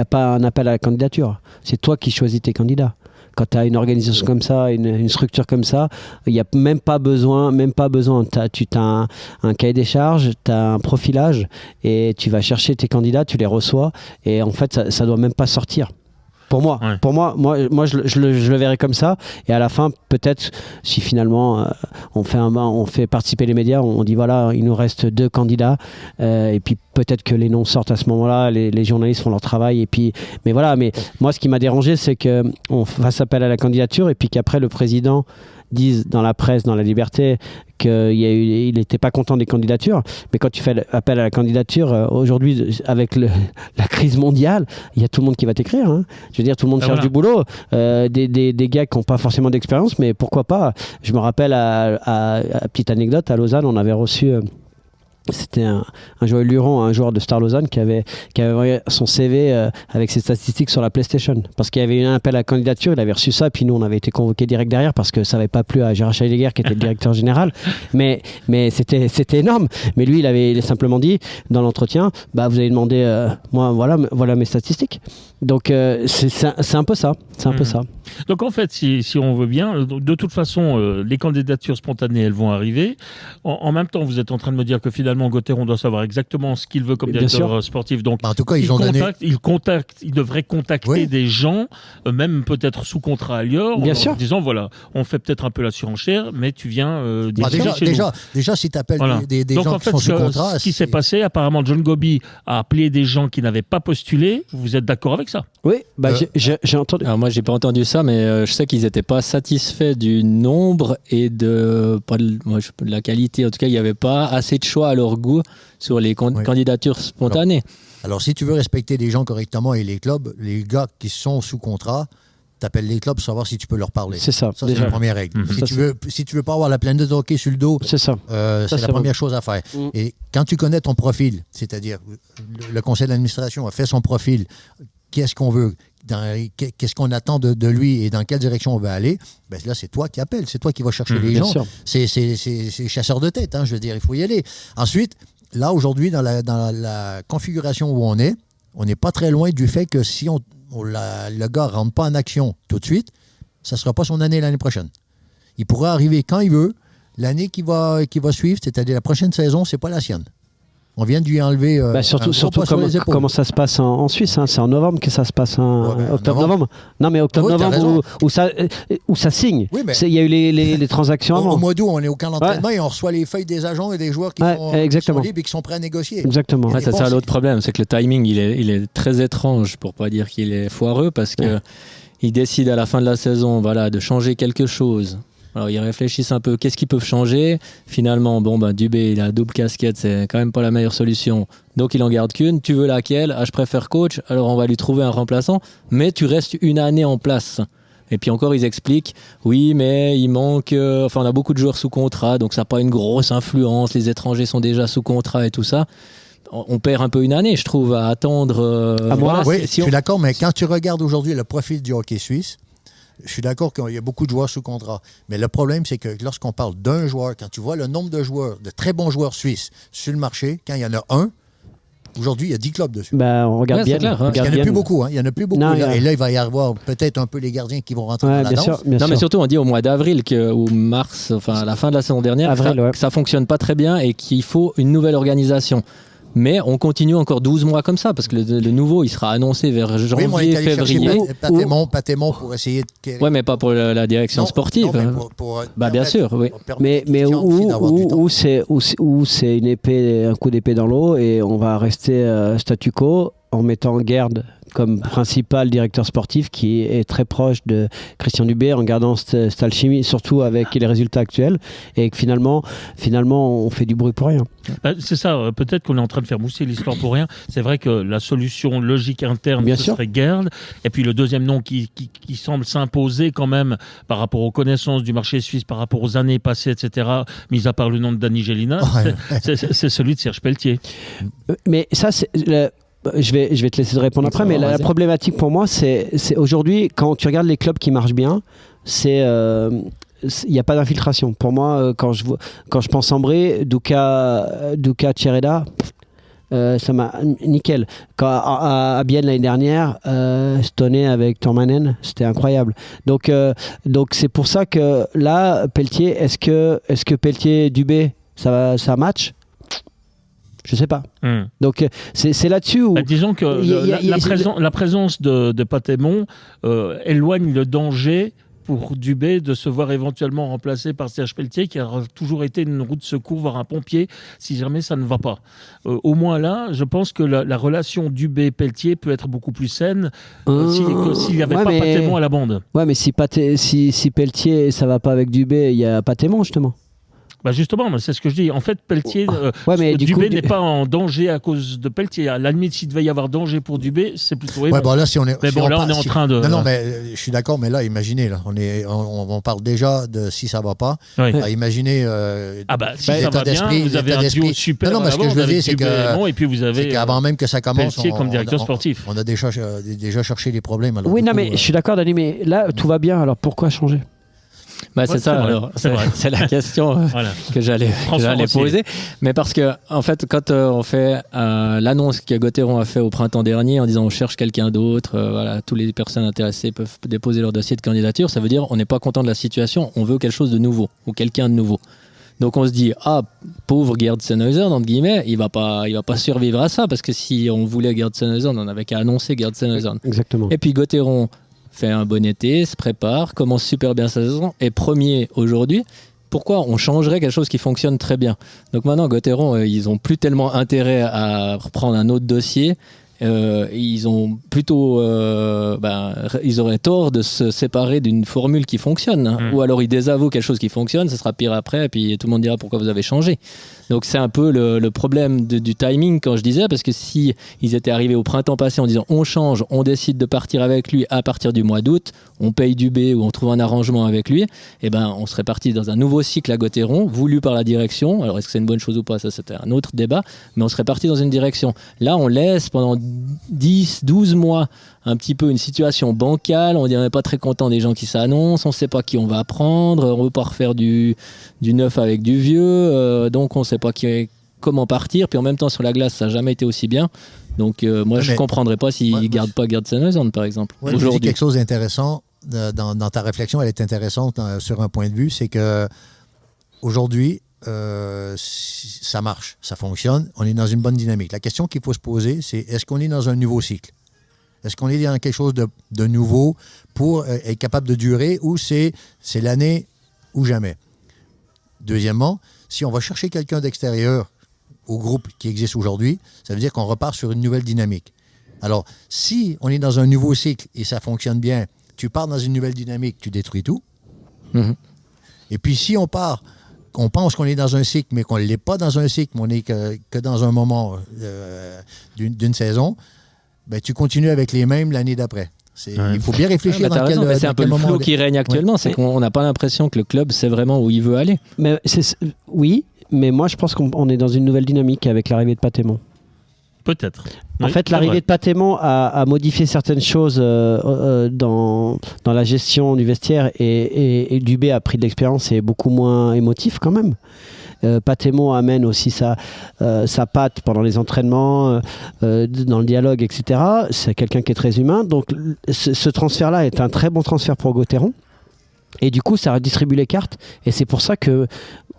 pas un appel à la candidature. C'est toi qui choisis tes candidats. Quand tu as une organisation comme ça, une structure comme ça, il n'y a même pas besoin. Tu as un cahier des charges, tu as un profilage et tu vas chercher tes candidats, tu les reçois et en fait, ça ne doit même pas sortir. Pour moi, je le verrais comme ça. Et à la fin, peut-être, si finalement on fait participer les médias, on dit voilà, il nous reste 2 candidats, et puis peut-être que les noms sortent à ce moment-là, les journalistes font leur travail, et puis, mais moi, ce qui m'a dérangé, c'est qu'on fasse appel à la candidature, et puis qu'après le président dise dans la presse, dans la Liberté, qu'il n'était pas content des candidatures. Mais quand tu fais appel à la candidature, aujourd'hui, avec la crise mondiale, il y a tout le monde qui va t'écrire. Hein. Je veux dire, tout le monde cherche du boulot. Des gars qui n'ont pas forcément d'expérience, mais pourquoi pas. Je me rappelle, à petite anecdote, à Lausanne, on avait reçu... C'était un Joël Luron, un joueur de Star Lausanne qui avait envoyé son CV avec ses statistiques sur la PlayStation. Parce qu'il y avait eu un appel à la candidature, il avait reçu ça, puis nous on avait été convoqués direct derrière parce que ça n'avait pas plu à Gérard Scheidegger qui était le directeur général. Mais c'était énorme. Mais lui, il avait simplement dit dans l'entretien, vous allez demander, moi voilà mes statistiques. Donc c'est un peu ça. C'est un peu ça. Donc en fait, si on veut bien, de toute façon, les candidatures spontanées, elles vont arriver. En même temps, vous êtes en train de me dire que finalement, Gotteron doit savoir exactement ce qu'il veut comme directeur sportif. Donc, en tout cas, il devrait contacter des gens, même peut-être sous contrat à Lior, en disant voilà, on fait peut-être un peu la surenchère, mais tu viens déjà, si tu appelles des donc, gens en fait, qui sont sous contrat... Ce qui s'est passé, apparemment, John Gobi a appelé des gens qui n'avaient pas postulé. Vous êtes d'accord avec ça ? Oui, j'ai entendu. Alors moi, j'ai pas entendu ça, mais je sais qu'ils n'étaient pas satisfaits du nombre et de la qualité. En tout cas, il n'y avait pas assez de choix à leur goût sur les candidatures spontanées. Alors, si tu veux respecter les gens correctement et les clubs, les gars qui sont sous contrat, t'appelles les clubs pour savoir si tu peux leur parler. C'est ça. Ça, c'est la première règle. Si tu veux pas avoir la planète de hockey sur le dos, c'est la première chose à faire. Et quand tu connais ton profil, c'est-à-dire le conseil d'administration a fait son profil, qu'est-ce qu'on veut, qu'est-ce qu'on attend de lui et dans quelle direction on veut aller, là, c'est toi qui appelles, c'est toi qui vas chercher les gens. C'est chasseur de tête, je veux dire, il faut y aller. Ensuite, là, aujourd'hui, dans la configuration où on n'est pas très loin du fait que si le gars ne rentre pas en action tout de suite, ça ne sera pas son année l'année prochaine. Il pourra arriver quand il veut. L'année qui va suivre, c'est-à-dire la prochaine saison, ce n'est pas la sienne. On vient de lui enlever. Surtout comment ça se passe en Suisse. C'est en novembre que ça se passe. Octobre-novembre. Non, mais octobre-novembre où ça signe. Oui, il y a eu les transactions avant. Au mois d'août, on est au camp d'entraînement et on reçoit les feuilles des agents et des joueurs qui sont libres et qui sont prêts à négocier. Exactement. C'est ça l'autre problème, c'est que le timing, il est très étrange, pour ne pas dire qu'il est foireux, parce qu'il décide à la fin de la saison de changer quelque chose. Alors ils réfléchissent un peu, qu'est-ce qu'ils peuvent changer ? Finalement, Dubé, il a double casquette, c'est quand même pas la meilleure solution. Donc il en garde qu'une. Tu veux laquelle ? Je préfère coach, alors on va lui trouver un remplaçant, mais tu restes une année en place. Et puis encore, ils expliquent, oui, mais il manque... on a beaucoup de joueurs sous contrat, donc ça n'a pas une grosse influence, les étrangers sont déjà sous contrat et tout ça. on perd un peu une année, je trouve, à attendre. Oui, je suis d'accord, mais quand tu regardes aujourd'hui le profil du hockey suisse, je suis d'accord qu'il y a beaucoup de joueurs sous contrat. Mais le problème, c'est que lorsqu'on parle d'un joueur, quand tu vois le nombre de joueurs, de très bons joueurs suisses sur le marché, quand il y en a un, aujourd'hui, il y a 10 clubs dessus. On regarde bien. Clair, il n'y en a plus beaucoup. Il y en a plus beaucoup. Non, et là, il va y avoir peut-être un peu les gardiens qui vont rentrer dans la danse. Mais surtout, on dit au mois d'avril ou mars, enfin à la fin de la saison dernière, que ça ne fonctionne pas très bien et qu'il faut une nouvelle organisation. Mais on continue encore 12 mois comme ça, parce que le nouveau, il sera annoncé vers janvier, février. Patémon pour essayer de... Oui, mais pas pour la direction sportive. Non, mais bien sûr, oui. Mais où c'est une épée, un coup d'épée dans l'eau, et on va rester statu quo en mettant Gerd comme principal directeur sportif, qui est très proche de Christian Dubé, en gardant cette alchimie, surtout avec les résultats actuels, et que finalement on fait du bruit pour rien. C'est ça, peut-être qu'on est en train de faire mousser l'histoire pour rien. C'est vrai que la solution logique interne, ce serait Gerd, et puis le deuxième nom qui semble s'imposer quand même par rapport aux connaissances du marché suisse, par rapport aux années passées, etc., mis à part le nom de Danny Gélina, c'est celui de Serge Pelletier. Mais ça, c'est... Je vais te laisser te répondre après, mais la problématique pour moi, c'est aujourd'hui, quand tu regardes les clubs qui marchent bien, il n'y a pas d'infiltration. Pour moi, quand je pense Ambré, Duka Tchereda, ça m'a nickel. À Bienne l'année dernière, Stoney avec Tormanen, c'était incroyable. Donc c'est pour ça que là, Pelletier, est-ce que Pelletier-Dubé, ça match ? Je sais pas. Donc c'est là-dessus où... disons que la présence de Patémon éloigne le danger pour Dubé de se voir éventuellement remplacé par Serge Pelletier, qui a toujours été une roue de secours, voire un pompier, si jamais ça ne va pas. Au moins là, je pense que la relation Dubé-Pelletier peut être beaucoup plus saine s'il n'y avait pas Patémon à la bande. Ouais, mais si Pelletier, ça va pas avec Dubé, il y a Patémon, justement. Justement, c'est ce que je dis. En fait, Pelletier, Dubé n'est pas en danger à cause de Pelletier. À la limite, s'il devait y avoir danger pour Dubé, c'est plutôt... là, on est en train de... Non, mais je suis d'accord, mais là, imaginez, là, on parle déjà de si ça va pas. Oui. Imaginez... si ça va bien, vous avez un duo super. Non, mais ce que je veux dire, c'est que... Et puis vous avez... qu'avant même que ça commence, Pelletier comme directeur sportif. On a déjà cherché les problèmes. Alors, non, mais je suis d'accord, Dani, mais là, tout va bien, alors pourquoi changer ? C'est ça, alors c'est la question que j'allais poser. Mais parce que, en fait, quand on fait l'annonce que Gauthieron a fait au printemps dernier en disant on cherche quelqu'un d'autre, toutes les personnes intéressées peuvent déposer leur dossier de candidature, ça veut dire on n'est pas content de la situation, on veut quelque chose de nouveau ou quelqu'un de nouveau. Donc on se dit pauvre Gerd Sennhauser, entre guillemets, il va pas survivre à ça, parce que si on voulait Gerd Sennhauser, on n'avait qu'à annoncer Gerd Sennhauser. Exactement. Et puis Gauthieron fait un bon été, se prépare, commence super bien sa saison, est premier aujourd'hui. Pourquoi on changerait quelque chose qui fonctionne très bien ? Donc maintenant, Gauthieron, ils n'ont plus tellement intérêt à reprendre un autre dossier. Ils ont plutôt ils auraient tort de se séparer d'une formule qui fonctionne, ou alors ils désavouent quelque chose qui fonctionne, ça sera pire après, et puis tout le monde dira pourquoi vous avez changé. Donc c'est un peu le problème du timing, quand je disais, parce que si ils étaient arrivés au printemps passé en disant on change, on décide de partir avec lui à partir du mois d'août, on paye Dubé ou on trouve un arrangement avec lui, on serait parti dans un nouveau cycle à Gauthieron, voulu par la direction. Alors est-ce que c'est une bonne chose ou pas, ça c'était un autre débat, mais on serait parti dans une direction. Là on laisse pendant 10, 12 mois un petit peu une situation bancale, on n'est pas très content des gens qui s'annoncent, on ne sait pas qui on va prendre, on ne veut pas refaire du neuf avec du vieux, donc on ne sait pas comment partir, puis en même temps sur la glace ça n'a jamais été aussi bien, donc moi je ne comprendrais pas s'ils ne gardent pas Gerd Sennhauser par exemple. Aujourd'hui. Je dis quelque chose d'intéressant, dans ta réflexion, elle est intéressante sur un point de vue, c'est que aujourd'hui ça marche, ça fonctionne, on est dans une bonne dynamique. La question qu'il faut se poser, c'est est-ce qu'on est dans un nouveau cycle ? Est-ce qu'on est dans quelque chose de nouveau pour être capable de durer, ou c'est l'année ou jamais? Deuxièmement, si on va chercher quelqu'un d'extérieur au groupe qui existe aujourd'hui, ça veut dire qu'on repart sur une nouvelle dynamique. Alors, si on est dans un nouveau cycle et ça fonctionne bien, tu pars dans une nouvelle dynamique, tu détruis tout. Mm-hmm. Et puis si on pense qu'on est dans un cycle, mais qu'on ne l'est pas dans un cycle, mais on n'est que dans un moment d'une saison, tu continues avec les mêmes l'année d'après. Il faut bien réfléchir dans quel moment. C'est un peu le flou qui règne actuellement, c'est qu'on n'a pas l'impression que le club sait vraiment où il veut aller. Oui, mais moi je pense qu'on est dans une nouvelle dynamique avec l'arrivée de Patémon. Peut-être. En fait, l'arrivée de Patémon a modifié certaines choses dans la gestion du vestiaire et Dubé a pris de l'expérience et est beaucoup moins émotif quand même. Patémon amène aussi sa patte pendant les entraînements, dans le dialogue, etc. C'est quelqu'un qui est très humain. Donc ce transfert-là est un très bon transfert pour Gauthieron. Et du coup, ça redistribue les cartes. Et c'est pour ça que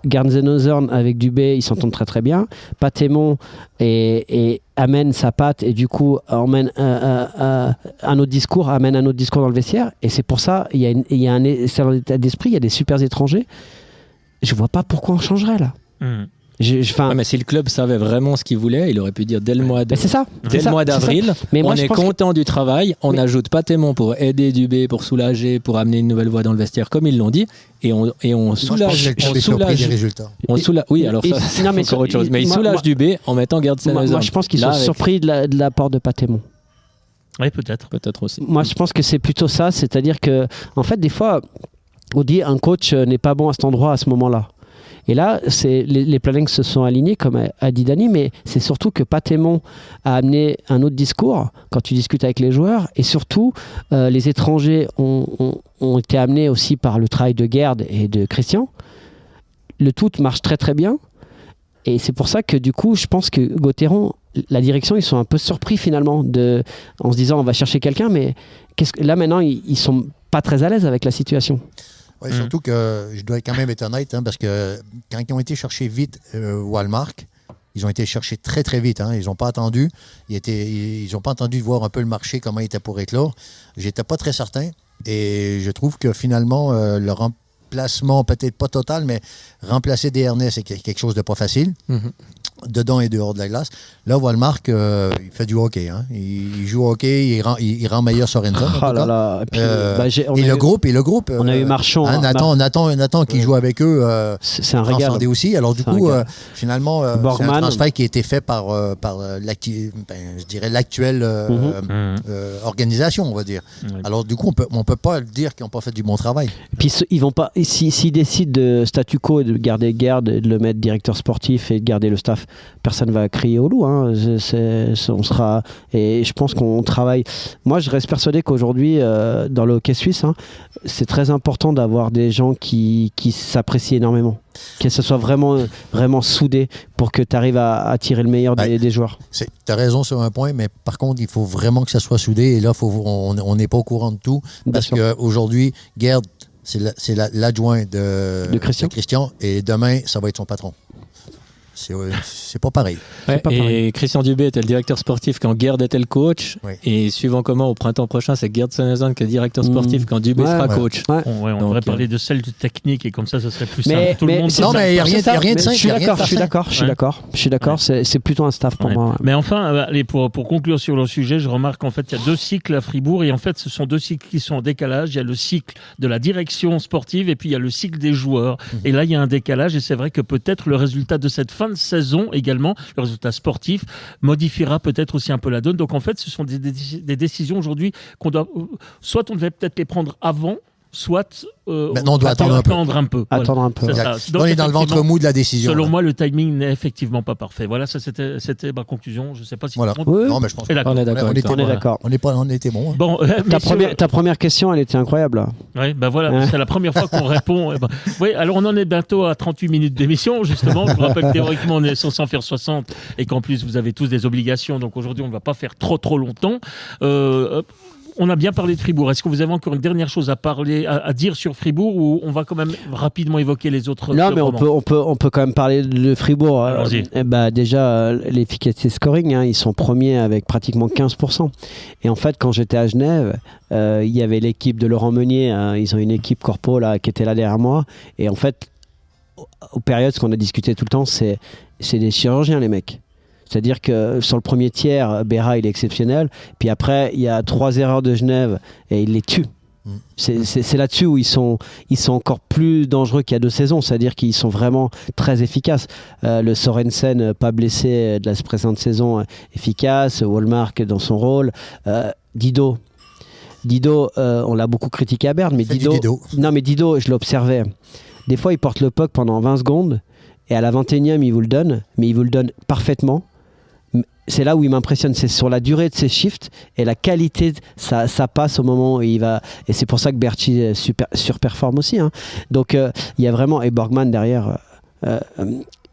Garnzenhausen avec Dubé, ils s'entendent très très bien. Patémon amène sa patte et du coup emmène un autre discours dans le vestiaire. Et c'est pour ça, il y a un état d'esprit, il y a des super étrangers. Je vois pas pourquoi on changerait là. Mais si le club savait vraiment ce qu'il voulait, il aurait pu dire dès le mois d'avril, on est content du travail, on ajoute Patémon pour aider Dubé, pour soulager, pour amener une nouvelle voix dans le vestiaire, comme ils l'ont dit, et on soulage. Des résultats. Oui, alors ça, c'est encore autre chose. Mais il soulage Dubé en mettant Garnzenhausen. Moi, je pense qu'ils sont surpris de l'apport de Patémon. Oui, peut-être aussi. Moi, je pense que c'est plutôt ça, c'est-à-dire que, en fait, des fois, on dit un coach n'est pas bon à cet endroit à ce moment-là. Et là, les plannings se sont alignés, comme a dit Dany, mais c'est surtout que Patémon a amené un autre discours quand tu discutes avec les joueurs. Et surtout, les étrangers ont été amenés aussi par le travail de Gerd et de Christian. Le tout marche très très bien. Et c'est pour ça que du coup, je pense que Gauthieron, la direction, ils sont un peu surpris finalement en se disant on va chercher quelqu'un, mais là maintenant, ils sont pas très à l'aise avec la situation. Ouais, surtout que je dois quand même être honnête, parce que quand ils ont été chercher vite Wallmark, ils ont été chercher très très vite. Ils n'ont pas attendu. Ils n'ont pas attendu de voir un peu le marché, comment il était pour éclore. J'étais pas très certain. Et je trouve que finalement, le remplacement, peut-être pas total, mais remplacer Desharnais, c'est quelque chose de pas facile. Dedans et dehors de la glace. Là, Wallmark, il fait du hockey. Il joue au hockey, il rend meilleur Sorensen. Et le groupe. On a eu Marchand. Nathan qui joue avec eux. C'est un régal. Aussi. Alors du coup, finalement, c'est un transfert qui a été fait par je dirais l'actuelle organisation, on va dire. Alors du coup, on peut pas dire qu'ils n'ont pas fait du bon travail. Puis ils vont pas. S'ils décident de statu quo et de garder Gerd et de le mettre directeur sportif et de garder le staff, personne va crier au loup. On sera, et je pense qu'on travaille. Moi, je reste persuadé qu'aujourd'hui, dans le hockey suisse, c'est très important d'avoir des gens qui s'apprécient énormément, que ce soit vraiment, vraiment soudé pour que tu arrives à tirer le meilleur des joueurs. Tu as raison sur un point, mais par contre, il faut vraiment que ça soit soudé. Et là, on n'est pas au courant de tout. Parce qu'aujourd'hui, Gerd, c'est l'adjoint de Christian. Et demain, ça va être son patron. C'est pas pareil. Et Christian Dubé était le directeur sportif quand Gerd était le coach. Oui. Et suivant comment, au printemps prochain, c'est Garnzenhausen qui est directeur sportif quand Dubé sera coach. On devrait parler de celle du technique et comme ça serait plus simple. Tout le monde. Non, mais il n'y a rien de simple. Je suis d'accord. C'est plutôt un staff pour moi. Mais enfin, allez, pour conclure sur le sujet, je remarque qu'en fait, il y a 2 cycles à Fribourg et en fait, ce sont 2 cycles qui sont en décalage. Il y a le cycle de la direction sportive et puis il y a le cycle des joueurs. Et là, il y a un décalage et c'est vrai que peut-être le résultat de cette fin de saison également, le résultat sportif, modifiera peut-être aussi un peu la donne. Donc en fait, ce sont des décisions aujourd'hui qu'on doit... Soit on devait peut-être les prendre avant, soit maintenant on doit attendre un peu. Attendre un peu. Donc, on est dans le ventre mou de la décision. Selon moi, le timing n'est effectivement pas parfait. Voilà, ça c'était ma conclusion. Je ne sais pas si voilà. Non, mais je pense qu'on est d'accord. On était bon. Bon, ta première question, elle était incroyable. Oui, voilà, c'est la première fois qu'on répond. Oui, alors on en est bientôt à 38 minutes d'émission, justement. Je vous rappelle que théoriquement, on est censé en faire 60 et qu'en plus, vous avez tous des obligations. Donc aujourd'hui, on ne va pas faire trop longtemps. On a bien parlé de Fribourg. Est-ce que vous avez encore une dernière chose à dire sur Fribourg ou on va quand même rapidement évoquer les autres? Non, mais on peut quand même parler de Fribourg. Déjà, l'efficacité scoring, ils sont premiers avec pratiquement 15%. Et en fait, quand j'étais à Genève, il y avait l'équipe de Laurent Meunier. Ils ont une équipe corpo là, qui était là derrière moi. Et en fait, aux périodes, ce qu'on a discuté tout le temps, c'est des chirurgiens, les mecs. C'est-à-dire que sur le premier tiers, Berra, il est exceptionnel. Puis après, il y a 3 erreurs de Genève et il les tue. C'est là-dessus où ils sont encore plus dangereux qu'il y a 2 saisons. C'est-à-dire qu'ils sont vraiment très efficaces. Le Sorensen, pas blessé de la précédente saison, efficace. Wallmark dans son rôle. Dido, on l'a beaucoup critiqué à Berne. Mais Dido, je l'observais. Des fois, il porte le puck pendant 20 secondes. Et à la 21e, il vous le donne. Mais il vous le donne parfaitement. c'est là où il m'impressionne, c'est sur la durée de ses shifts et la qualité, ça passe au moment où il va. Et c'est pour ça que Berchi surperforme aussi. Hein. Donc il y a vraiment, et Borgman derrière,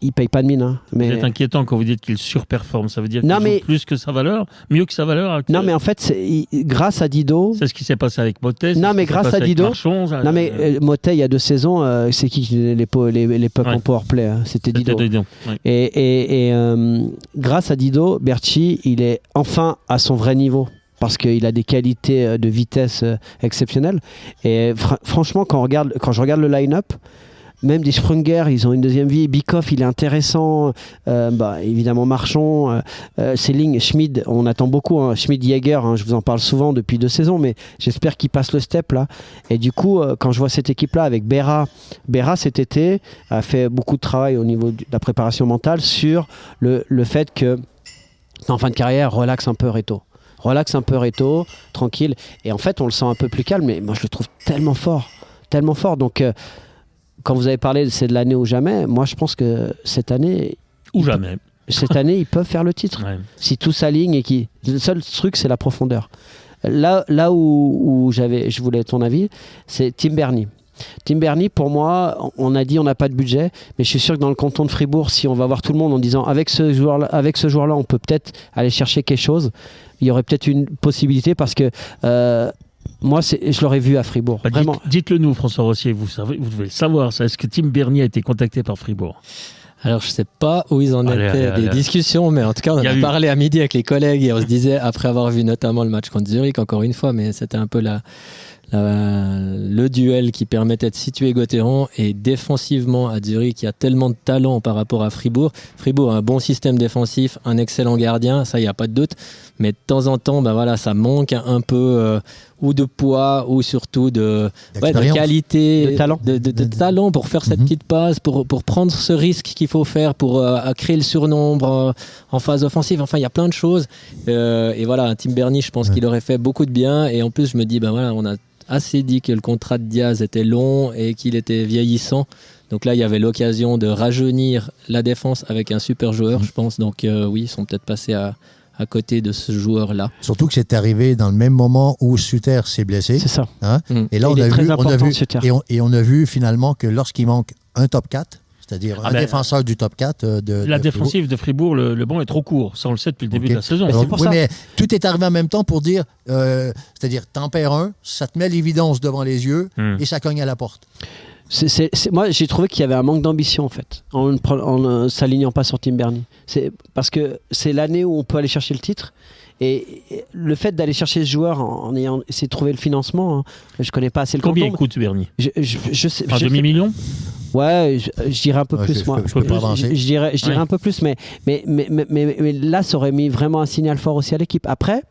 il paye pas de mine. Hein, mais... C'est inquiétant quand vous dites qu'il surperforme, ça veut dire qu'il joue plus que sa valeur, mieux que sa valeur actuelle. Non mais en fait, grâce à Dido... C'est ce qui s'est passé avec Motet. Non mais grâce à Dido... Non mais Motet, il y a 2 saisons, c'est qui donnait les pucks en powerplay, hein, c'était Dido. Ouais. Et grâce à Dido, Berchi, il est enfin à son vrai niveau. Parce qu'il a des qualités de vitesse exceptionnelles. Et franchement, quand je regarde le line-up, même des Sprunger, ils ont une deuxième vie. Bikoff, il est intéressant. Évidemment, Marchand, Selling, Schmid, on attend beaucoup. Hein. Schmid-Jäger, je vous en parle souvent depuis 2 saisons, mais j'espère qu'il passe le step là. Et du coup, quand je vois cette équipe-là avec Berra cet été a fait beaucoup de travail au niveau de la préparation mentale sur le fait que, en fin de carrière, relaxe un peu Reto, tranquille. Et en fait, on le sent un peu plus calme, mais moi, je le trouve tellement fort. Donc, quand vous avez parlé, c'est de l'année ou jamais, moi, je pense que cette année... Cette année, ils peuvent faire le titre. Ouais. Si tout s'aligne et qui... Le seul truc, c'est la profondeur. Là où je voulais ton avis, c'est Tim Berni. Tim Berni, pour moi, on a dit on n'a pas de budget, mais je suis sûr que dans le canton de Fribourg, si on va voir tout le monde en disant avec ce joueur-là, on peut peut-être aller chercher quelque chose, il y aurait peut-être une possibilité parce que moi, je l'aurais vu à Fribourg. Vraiment. Dites-le nous, François Rossier, vous devez le savoir. Est-ce que Tim Berni a été contacté par Fribourg ? Alors, je ne sais pas où ils en étaient des discussions, mais en tout cas, on en a parlé à midi avec les collègues et on se disait, après avoir vu notamment le match contre Zurich, encore une fois, mais c'était un peu le duel qui permettait de situer Gauthieron, et défensivement à Zurich, il y a tellement de talent par rapport à Fribourg. Fribourg a un bon système défensif, un excellent gardien, ça il n'y a pas de doute, mais de temps en temps ça manque un peu ou de poids ou surtout de qualité, de talent pour faire cette petite passe, pour prendre ce risque qu'il faut faire pour créer le surnombre en phase offensive. Enfin, il y a plein de choses et voilà, Tim Berni, je pense qu'il aurait fait beaucoup de bien, et en plus je me dis on a assez dit que le contrat de Diaz était long et qu'il était vieillissant. Donc là, il y avait l'occasion de rajeunir la défense avec un super joueur, je pense. Donc oui, ils sont peut-être passés à côté de ce joueur-là. Surtout que c'est arrivé dans le même moment où Suter s'est blessé. C'est ça. Hein? Et là, on a vu finalement que lorsqu'il manque un top 4, c'est-à-dire défenseur du top 4 la défensive de Fribourg, le banc est trop court. Ça, on le sait depuis le début de la saison. Alors, c'est pour ça. Mais tout est arrivé en même temps pour dire, c'est-à-dire, t'en perds un, ça te met l'évidence devant les yeux et ça cogne à la porte. Moi, j'ai trouvé qu'il y avait un manque d'ambition, en fait, en ne s'alignant pas sur Tim Berni. Parce que c'est l'année où on peut aller chercher le titre. Et le fait d'aller chercher ce joueur en ayant essayé de trouver le financement, je connais pas assez le canton. Combien coûte Berni ? Je sais, un demi-million ? Ouais, je dirais un peu plus, moi. Je dirais un peu plus, mais là, ça aurait mis vraiment un signal fort aussi à l'équipe. Après,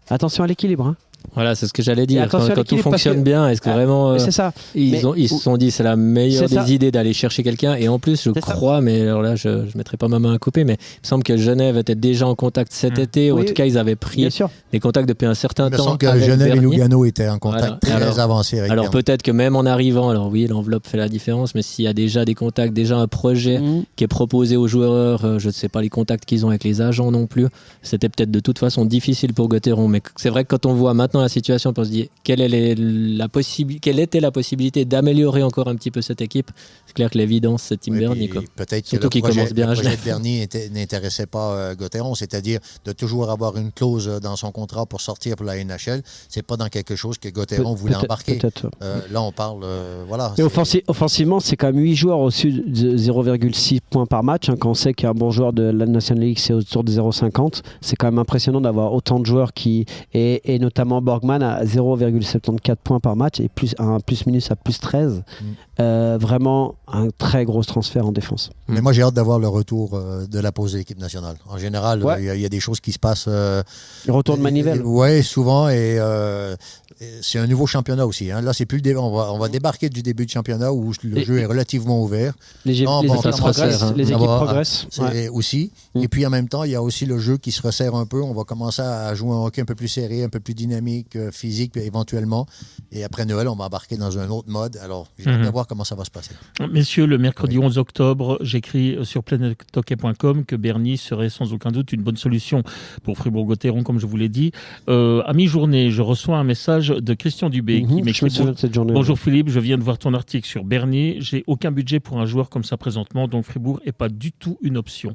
attention à l'équilibre. Hein. Voilà, c'est ce que j'allais dire. Quand tout fonctionne bien, est-ce que vraiment c'est ça. Ils se sont dit c'est la meilleure des idées d'aller chercher quelqu'un, et en plus je crois, mais alors là je mettrai pas ma main à couper, mais il me semble que Genève était déjà en contact cet été, ou en tout cas ils avaient pris des contacts depuis un certain temps. Il me semble que Genève et Lugano étaient en contact très avancé avec alors peut-être que même en arrivant, alors oui, l'enveloppe fait la différence, mais s'il y a déjà des contacts, déjà un projet qui est proposé aux joueurs, je ne sais pas les contacts qu'ils ont avec les agents non plus, c'était peut-être de toute façon difficile pour Gauthieron, mais c'est vrai que quand on voit maintenant la situation, on se dit quelle était la possibilité d'améliorer encore un petit peu cette équipe. C'est clair que l'évidence, c'est Tim Berni. Peut-être que le projet de Berni n'intéressait pas Gauthieron, c'est-à-dire de toujours avoir une clause dans son contrat pour sortir pour la NHL. C'est pas dans quelque chose que Gauthieron voulait embarquer. Là, on parle... voilà. Et offensivement, c'est quand même 8 joueurs au-dessus de 0,6 points par match. Hein, quand on sait qu'un bon joueur de la National League, c'est autour de 0,50. C'est quand même impressionnant d'avoir autant de joueurs et notamment Borgman à 0,74 points par match et un plus-minus à plus 13. Vraiment un très gros transfert en défense. Mais moi, j'ai hâte d'avoir le retour de la pause de l'équipe nationale. En général, il y a des choses qui se passent. Le retour de Manivelle. Oui, souvent. Et c'est un nouveau championnat aussi. Hein. Là, c'est plus on va débarquer du début du championnat où le jeu est relativement ouvert. Les équipes progressent. Aussi. Et puis, en même temps, il y a aussi le jeu qui se resserre un peu. On va commencer à jouer un hockey un peu plus serré, un peu plus dynamique. dynamique, physique, éventuellement. Et après Noël, on va embarquer dans un autre mode. Alors, j'ai hâte de voir comment ça va se passer. Messieurs, le mercredi 11 octobre, j'écris sur planethockey.com que Berny serait sans aucun doute une bonne solution pour Fribourg-Gotteron, comme je vous l'ai dit. À mi-journée, je reçois un message de Christian Dubé qui m'écrit Bonjour Philippe, je viens de voir ton article sur Berny. J'ai aucun budget pour un joueur comme ça présentement, donc Fribourg n'est pas du tout une option.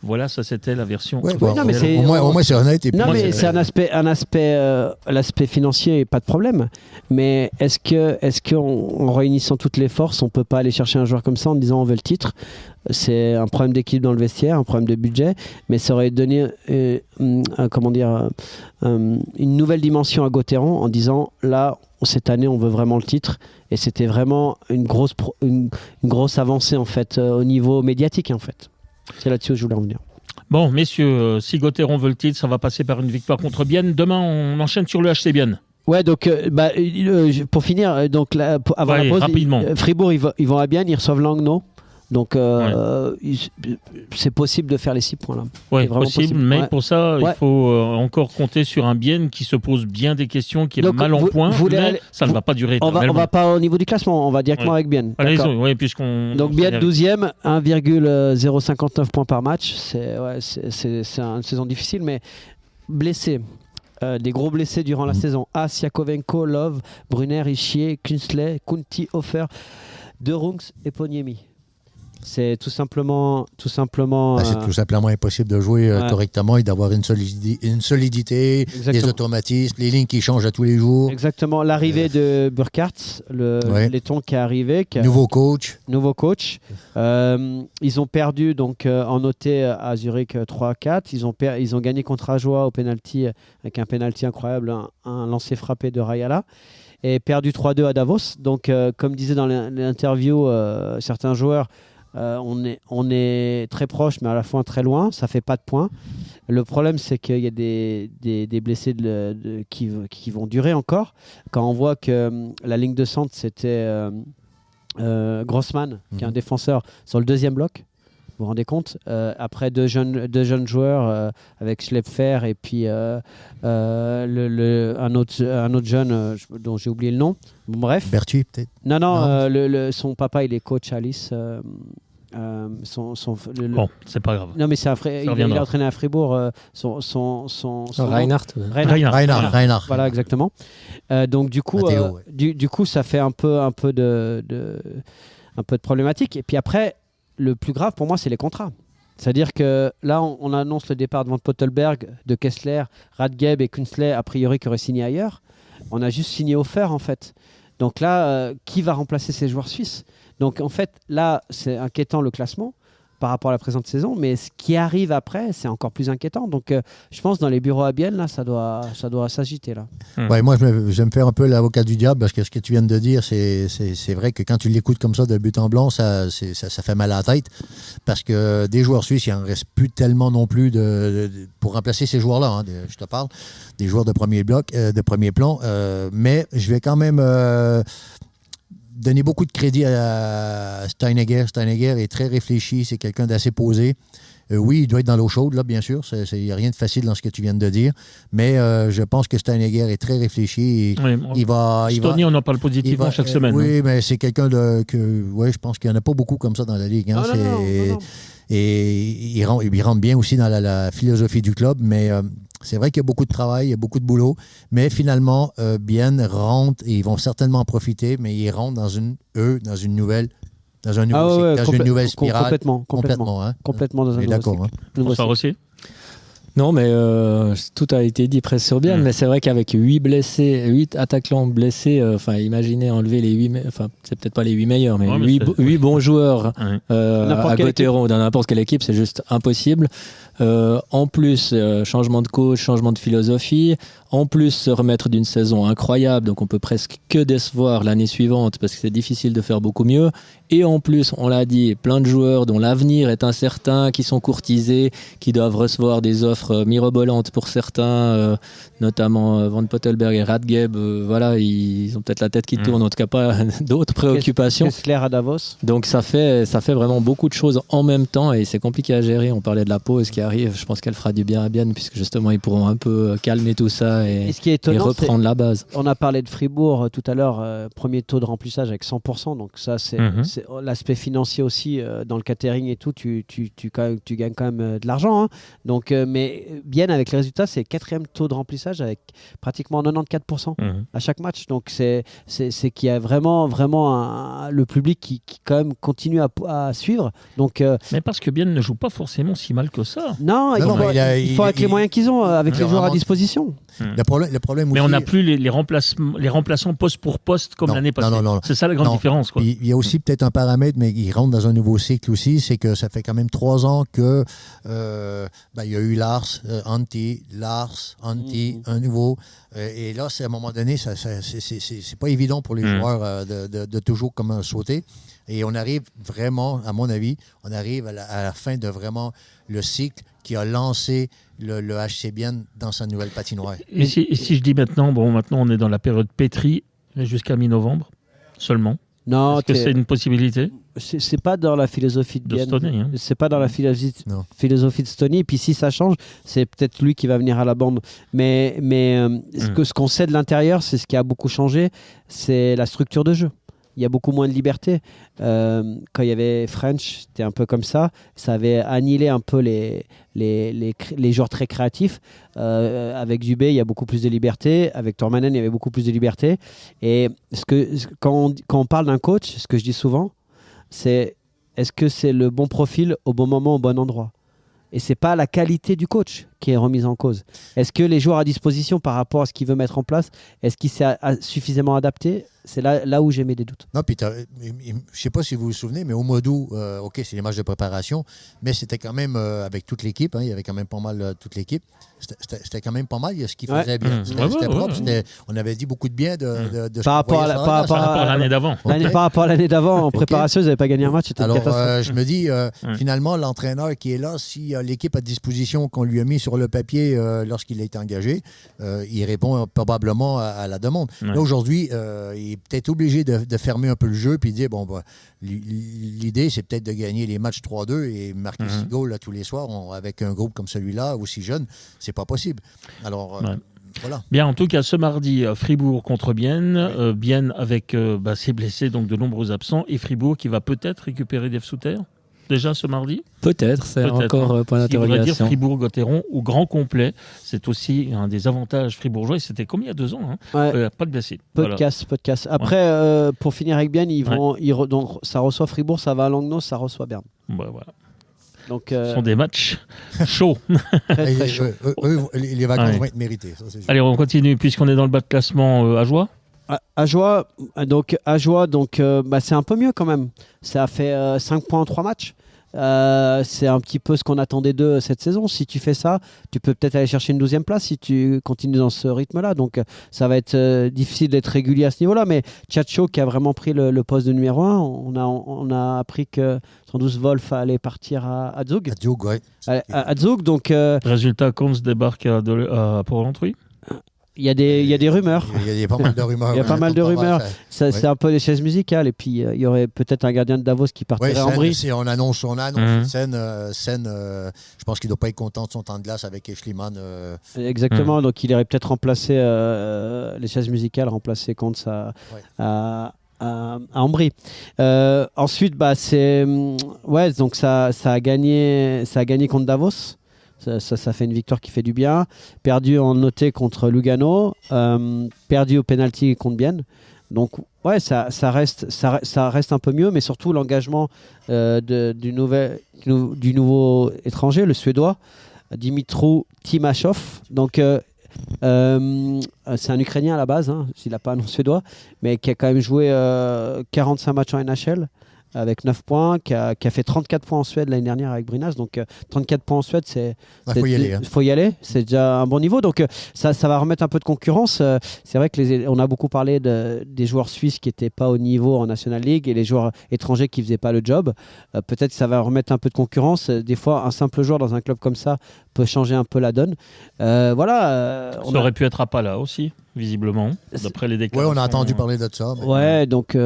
Voilà, ça c'était la version. Ouais, bon, au moins c'est honnête. Et non, mais c'est l'aspect financier, pas de problème. Mais est-ce qu'en réunissant toutes les forces, on peut pas aller chercher un joueur comme ça en disant on veut le titre? C'est un problème d'équipe dans le vestiaire, un problème de budget, mais ça aurait donné une nouvelle dimension à Gotteron en disant là, cette année, on veut vraiment le titre. Et c'était vraiment une grosse avancée en fait au niveau médiatique en fait. C'est là-dessus que je voulais en venir. Bon, messieurs, si Gotteron veut le titre, ça va passer par une victoire contre Bienne. Demain, on enchaîne sur le HC Bienne. Ouais, donc pour finir, donc avant la pause, rapidement. Fribourg, ils vont à Bienne, ils reçoivent Langnau. Donc c'est possible de faire les 6 points là. Oui, possible, mais pour ça, il faut encore compter sur un Bienne qui se pose bien des questions, qui est mal en point, mais ça ne va pas durer. On va pas au niveau du classement, on va directement avec Bienne. Donc Bienne 12e, 1,059 points par match. C'est une saison difficile, mais blessé. Des gros blessés durant la saison. As, Yakovenko, Love, Brunner, Ischier, Künzle, Kunti, Hofer, De Rungs et Poniemi. C'est tout simplement c'est tout simplement impossible de jouer correctement et d'avoir une solidité, des automatismes, les lignes qui changent à tous les jours. Exactement. L'arrivée de Burkhardt, le laiton qui est arrivé. Nouveau coach. Ils ont perdu donc en OT à Zurich 3-4. Ils ont gagné contre Ajoie au penalty avec un penalty incroyable, un lancer frappé de Rayala. Et perdu 3-2 à Davos. Donc, comme disait dans l'interview certains joueurs, on est très proche, mais à la fois très loin. Ça fait pas de points. Le problème, c'est qu'il y a des blessés qui vont durer encore. Quand on voit que la ligne de centre, c'était Grossman, qui est un défenseur, sur le deuxième bloc. Vous vous rendez compte, après deux jeunes joueurs avec Schlepfer et puis un autre jeune dont j'ai oublié le nom. Bon, bref. Berthuis peut-être. Non. Son papa il est coach à Alice. Bon, c'est pas grave. Non mais c'est il a entraîné à Fribourg. Reinhardt. Reinhardt. Voilà exactement. Donc du coup, du coup ça fait un peu de problématique. Et puis après. Le plus grave pour moi, c'est les contrats. C'est-à-dire que là, on annonce le départ de Van Pottelberg, de Kessler, Radgeb et Künzle, a priori, qui auraient signé ailleurs. On a juste signé Hofer, en fait. Donc là, qui va remplacer ces joueurs suisses? Donc en fait, là, c'est inquiétant le classement par rapport à la présente saison, mais ce qui arrive après, c'est encore plus inquiétant. Donc je pense dans les bureaux à Bienne, là, ça doit s'agiter. Là. Ouais, moi, je vais me faire un peu l'avocat du diable, parce que ce que tu viens de dire, c'est vrai que quand tu l'écoutes comme ça de but en blanc, ça fait mal à la tête, parce que des joueurs suisses, il n'en reste plus tellement non plus pour remplacer ces joueurs-là, hein, je te parle, des joueurs de premier bloc, de premier plan, mais je vais quand même... donner beaucoup de crédit à Steinegger. Steinegger est très réfléchi, c'est quelqu'un d'assez posé. Oui, il doit être dans l'eau chaude, là, bien sûr. Il n'y a rien de facile dans ce que tu viens de dire. Mais je pense que Steinegger est très réfléchi. Tony, on en parle positivement chaque semaine. Oui, mais c'est quelqu'un je pense qu'il n'y en a pas beaucoup comme ça dans la Ligue. Hein. Non. Et il rentre bien aussi dans la philosophie du club, mais... c'est vrai qu'il y a beaucoup de travail, il y a beaucoup de boulot, mais finalement, Bienne rentre, et ils vont certainement en profiter, mais ils rentrent dans une nouvelle spirale. Complètement. Hein? Complètement dans un nouveau d'accord. cycle. Hein? Pour ça aussi. Non, mais tout a été dit presque sur Bienne, mais c'est vrai qu'avec 8 attaquants blessés, imaginez enlever les 8 c'est peut-être pas les 8 meilleurs, mais 8 bons joueurs à Gotteron dans n'importe quelle équipe, c'est juste impossible. En plus, changement de coach, changement de philosophie, en plus se remettre d'une saison incroyable, donc on peut presque que décevoir l'année suivante parce que c'est difficile de faire beaucoup mieux. Et en plus, on l'a dit, plein de joueurs dont l'avenir est incertain, qui sont courtisés, qui doivent recevoir des offres mirobolantes pour certains, notamment Van Pottelberg et Radgeb. Ils ont peut-être la tête qui tourne, en tout cas pas d'autres préoccupations. Kessler à Davos. Donc ça fait vraiment beaucoup de choses en même temps et c'est compliqué à gérer. On parlait de la pause qui arrive, je pense qu'elle fera du bien à Bienne, puisque justement ils pourront un peu calmer tout ça et ce qui est étonnant, reprendre la base. On a parlé de Fribourg tout à l'heure, premier taux de remplissage avec 100%, donc ça c'est l'aspect financier aussi, dans le catering et tout, tu gagnes quand même de l'argent. Hein. Donc, mais Bienne avec les résultats, c'est le 4e taux de remplissage avec pratiquement 94% à chaque match. Donc c'est qu'il y a vraiment le public qui quand même continue à suivre. Donc, mais parce que Bienne ne joue pas forcément si mal que ça. Non, il faut avec les moyens qu'ils ont, avec les joueurs à disposition. Le problème mais aussi, on n'a plus les remplaçants poste pour poste comme l'année passée. Non. C'est ça la grande différence. Quoi. Il y a aussi peut-être un paramètre, mais il rentre dans un nouveau cycle aussi, c'est que ça fait quand même 3 ans que il y a eu Lars, Antti, un nouveau. Et là, c'est à un moment donné, c'est pas évident pour les joueurs de toujours comme sauter. Et on arrive vraiment, à mon avis, à la fin de vraiment le cycle qui a lancé le HC Bienne dans sa nouvelle patinoire. Et si je dis maintenant on est dans la période pétrie jusqu'à mi-novembre seulement. Non, est-ce que c'est une possibilité? C'est pas dans la philosophie de Bienne. Stony, hein. C'est pas dans la philosophie de Stony. Et puis si ça change, c'est peut-être lui qui va venir à la bande. Mais ce qu'on sait de l'intérieur, c'est ce qui a beaucoup changé, c'est la structure de jeu. Il y a beaucoup moins de liberté. Quand il y avait French, c'était un peu comme ça. Ça avait annihilé un peu les joueurs très créatifs. Avec Dubé, il y a beaucoup plus de liberté. Avec Tormanen, il y avait beaucoup plus de liberté. Et quand on parle d'un coach, ce que je dis souvent, c'est est-ce que c'est le bon profil au bon moment, au bon endroit? Et c'est pas la qualité du coach qui est remise en cause. Est-ce que les joueurs à disposition par rapport à ce qu'il veut mettre en place, est-ce qu'il s'est suffisamment adapté? C'est là où j'ai mis des doutes. Non, puis je ne sais pas si vous vous souvenez, mais au mois d'août, OK, c'est les matchs de préparation, mais c'était quand même avec toute l'équipe, il y avait quand même pas mal toute l'équipe. C'était quand même pas mal ce qu'il faisait bien. C'était propre. On avait dit beaucoup de bien de par rapport à l'année d'avant. Par rapport à l'année d'avant, en préparation, ils n'avaient pas gagné un match. Alors, je me dis, finalement, l'entraîneur qui est là, si l'équipe à disposition qu'on lui a mis sur le papier lorsqu'il a été engagé, il répond probablement à la demande. Là, aujourd'hui, il est peut-être obligé de fermer un peu le jeu puis de dire, l'idée, c'est peut-être de gagner les matchs 3-2 et marquer 6 goals tous les soirs avec un groupe comme celui-là, aussi jeune. C'est pas possible. Alors, voilà. Bien, en tout cas, ce mardi, Fribourg contre Bienne. Bienne avec ses blessés, donc de nombreux absents. Et Fribourg qui va peut-être récupérer Dave Souter déjà ce mardi. Peut-être, c'est encore point d'interrogation. Dire Fribourg-Gotteron au grand complet. C'est aussi un des avantages fribourgeois. Et c'était comme il y a 2 ans. Pas de blessés. Peu de casse. Après, pour finir avec Bienne, donc, ça reçoit Fribourg, ça va à Langnau, ça reçoit Berne. Voilà. Donc, ce sont des matchs chauds. Très, très chauds. Les vacances vont être méritées. Ça, c'est sûr. Allez, on continue puisqu'on est dans le bas de classement Ajoie. Ajoie, c'est un peu mieux quand même. Ça a fait 5 points en 3 matchs. C'est un petit peu ce qu'on attendait d'eux cette saison. Si tu fais ça, tu peux peut-être aller chercher une 12e place si tu continues dans ce rythme-là. Donc ça va être difficile d'être régulier à ce niveau-là. Mais Tchatcho qui a vraiment pris le poste de numéro 1, on a appris que sans doute Wolf allait partir à Zug. À Zug, ouais. À Zug, donc... Résultat, Conz débarque à Port-Lentruy. Il y a des rumeurs. Il y a pas mal de rumeurs. Il y a pas mal de rumeurs. C'est un peu les chaises musicales. Et puis, il y aurait peut-être un gardien de Davos qui partirait en Brie. On annonce Sen. Je pense qu'il ne doit pas être content de son temps de glace avec Schliemann. Exactement. Donc, il irait peut-être remplacer les chaises musicales, remplacer Conz à Ambry. Ensuite, donc ça a gagné contre Davos. Ça fait une victoire qui fait du bien. Perdu en noté contre Lugano, perdu au penalty contre Bienne. Donc ça reste un peu mieux, mais surtout l'engagement du nouveau étranger, le Suédois, Dimitro Timashov. Donc c'est un Ukrainien à la base, s'il n'a pas un nom suédois, mais qui a quand même joué 45 matchs en NHL. Avec 9 points, qui a fait 34 points en Suède l'année dernière avec Brinas. Donc 34 points en Suède, faut y aller. C'est déjà un bon niveau. Donc ça va remettre un peu de concurrence. C'est vrai on a beaucoup parlé des joueurs suisses qui n'étaient pas au niveau en National League et les joueurs étrangers qui ne faisaient pas le job. Peut-être que ça va remettre un peu de concurrence. Des fois, un simple joueur dans un club comme ça peut changer un peu la donne. Ça aurait pu être Apala aussi. visiblement, d'après les déclarations. Oui, on a entendu parler de ça. Ouais, donc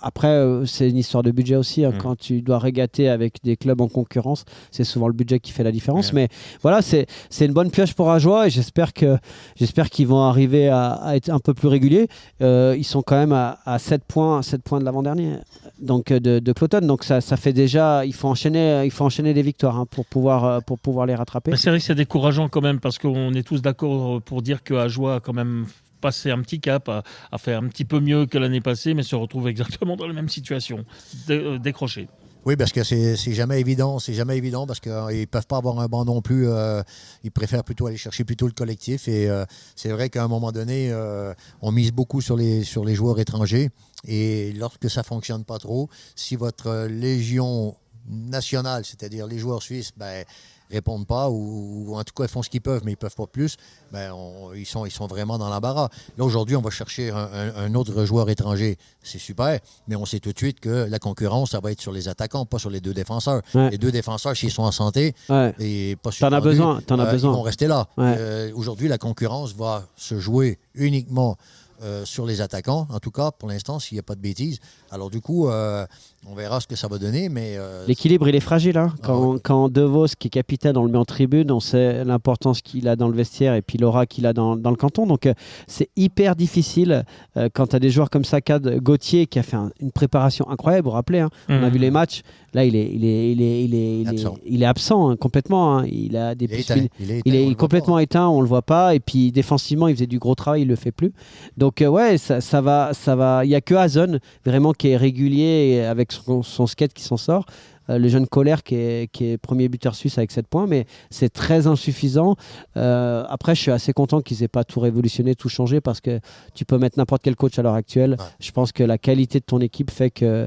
après, c'est une histoire de budget aussi. Quand tu dois régater avec des clubs en concurrence, c'est souvent le budget qui fait la différence. Mais voilà, c'est une bonne pioche pour Ajoie et j'espère qu'ils vont arriver à être un peu plus réguliers. Ils sont quand même à 7 points de l'avant-dernier, donc de Cloton. Donc ça fait déjà, il faut enchaîner des victoires pour pouvoir les rattraper. Mais c'est vrai que c'est décourageant quand même parce qu'on est tous d'accord pour dire que Ajoie a quand même passé un petit cap, a fait un petit peu mieux que l'année passée, mais se retrouve exactement dans la même situation, décroché. Oui, parce que c'est jamais évident. C'est jamais évident parce qu'ils ne peuvent pas avoir un banc non plus. Ils préfèrent plutôt aller chercher plutôt le collectif. Et c'est vrai qu'à un moment donné, on mise beaucoup sur les joueurs étrangers. Et lorsque ça ne fonctionne pas trop, si votre légion nationale, c'est-à-dire les joueurs suisses, répondent pas ou en tout cas ils font ce qu'ils peuvent mais ils peuvent pas plus, ils sont vraiment dans l'embarras. Là aujourd'hui on va chercher un autre joueur étranger, c'est super, mais on sait tout de suite que la concurrence ça va être sur les attaquants, pas sur les 2 défenseurs. Les 2 défenseurs s'ils sont en santé et pas t'en as besoin, ils vont rester là. Aujourd'hui la concurrence va se jouer uniquement sur les attaquants, en tout cas pour l'instant s'il n'y a pas de bêtises. Alors du coup on verra ce que ça va donner, mais l'équilibre il est fragile quand De Vos qui est capitaine on le met en tribune, on sait l'importance qu'il a dans le vestiaire et puis l'aura qu'il a dans le canton, donc c'est hyper difficile quand tu as des joueurs comme Sakad, Gauthier qui a fait une préparation incroyable, vous vous rappelez on a vu les matchs, là il est absent complètement, il a des il est complètement éteint, on le voit pas, et puis défensivement il faisait du gros travail, il le fait plus, donc ça va, il y a que Hazen vraiment qui est régulier avec son skate qui s'en sort, le jeune Kohler qui est premier buteur suisse avec 7 points, mais c'est très insuffisant. Après je suis assez content qu'ils aient pas tout révolutionné, tout changé, parce que tu peux mettre n'importe quel coach à l'heure actuelle, je pense que la qualité de ton équipe fait que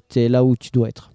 tu es là où tu dois être.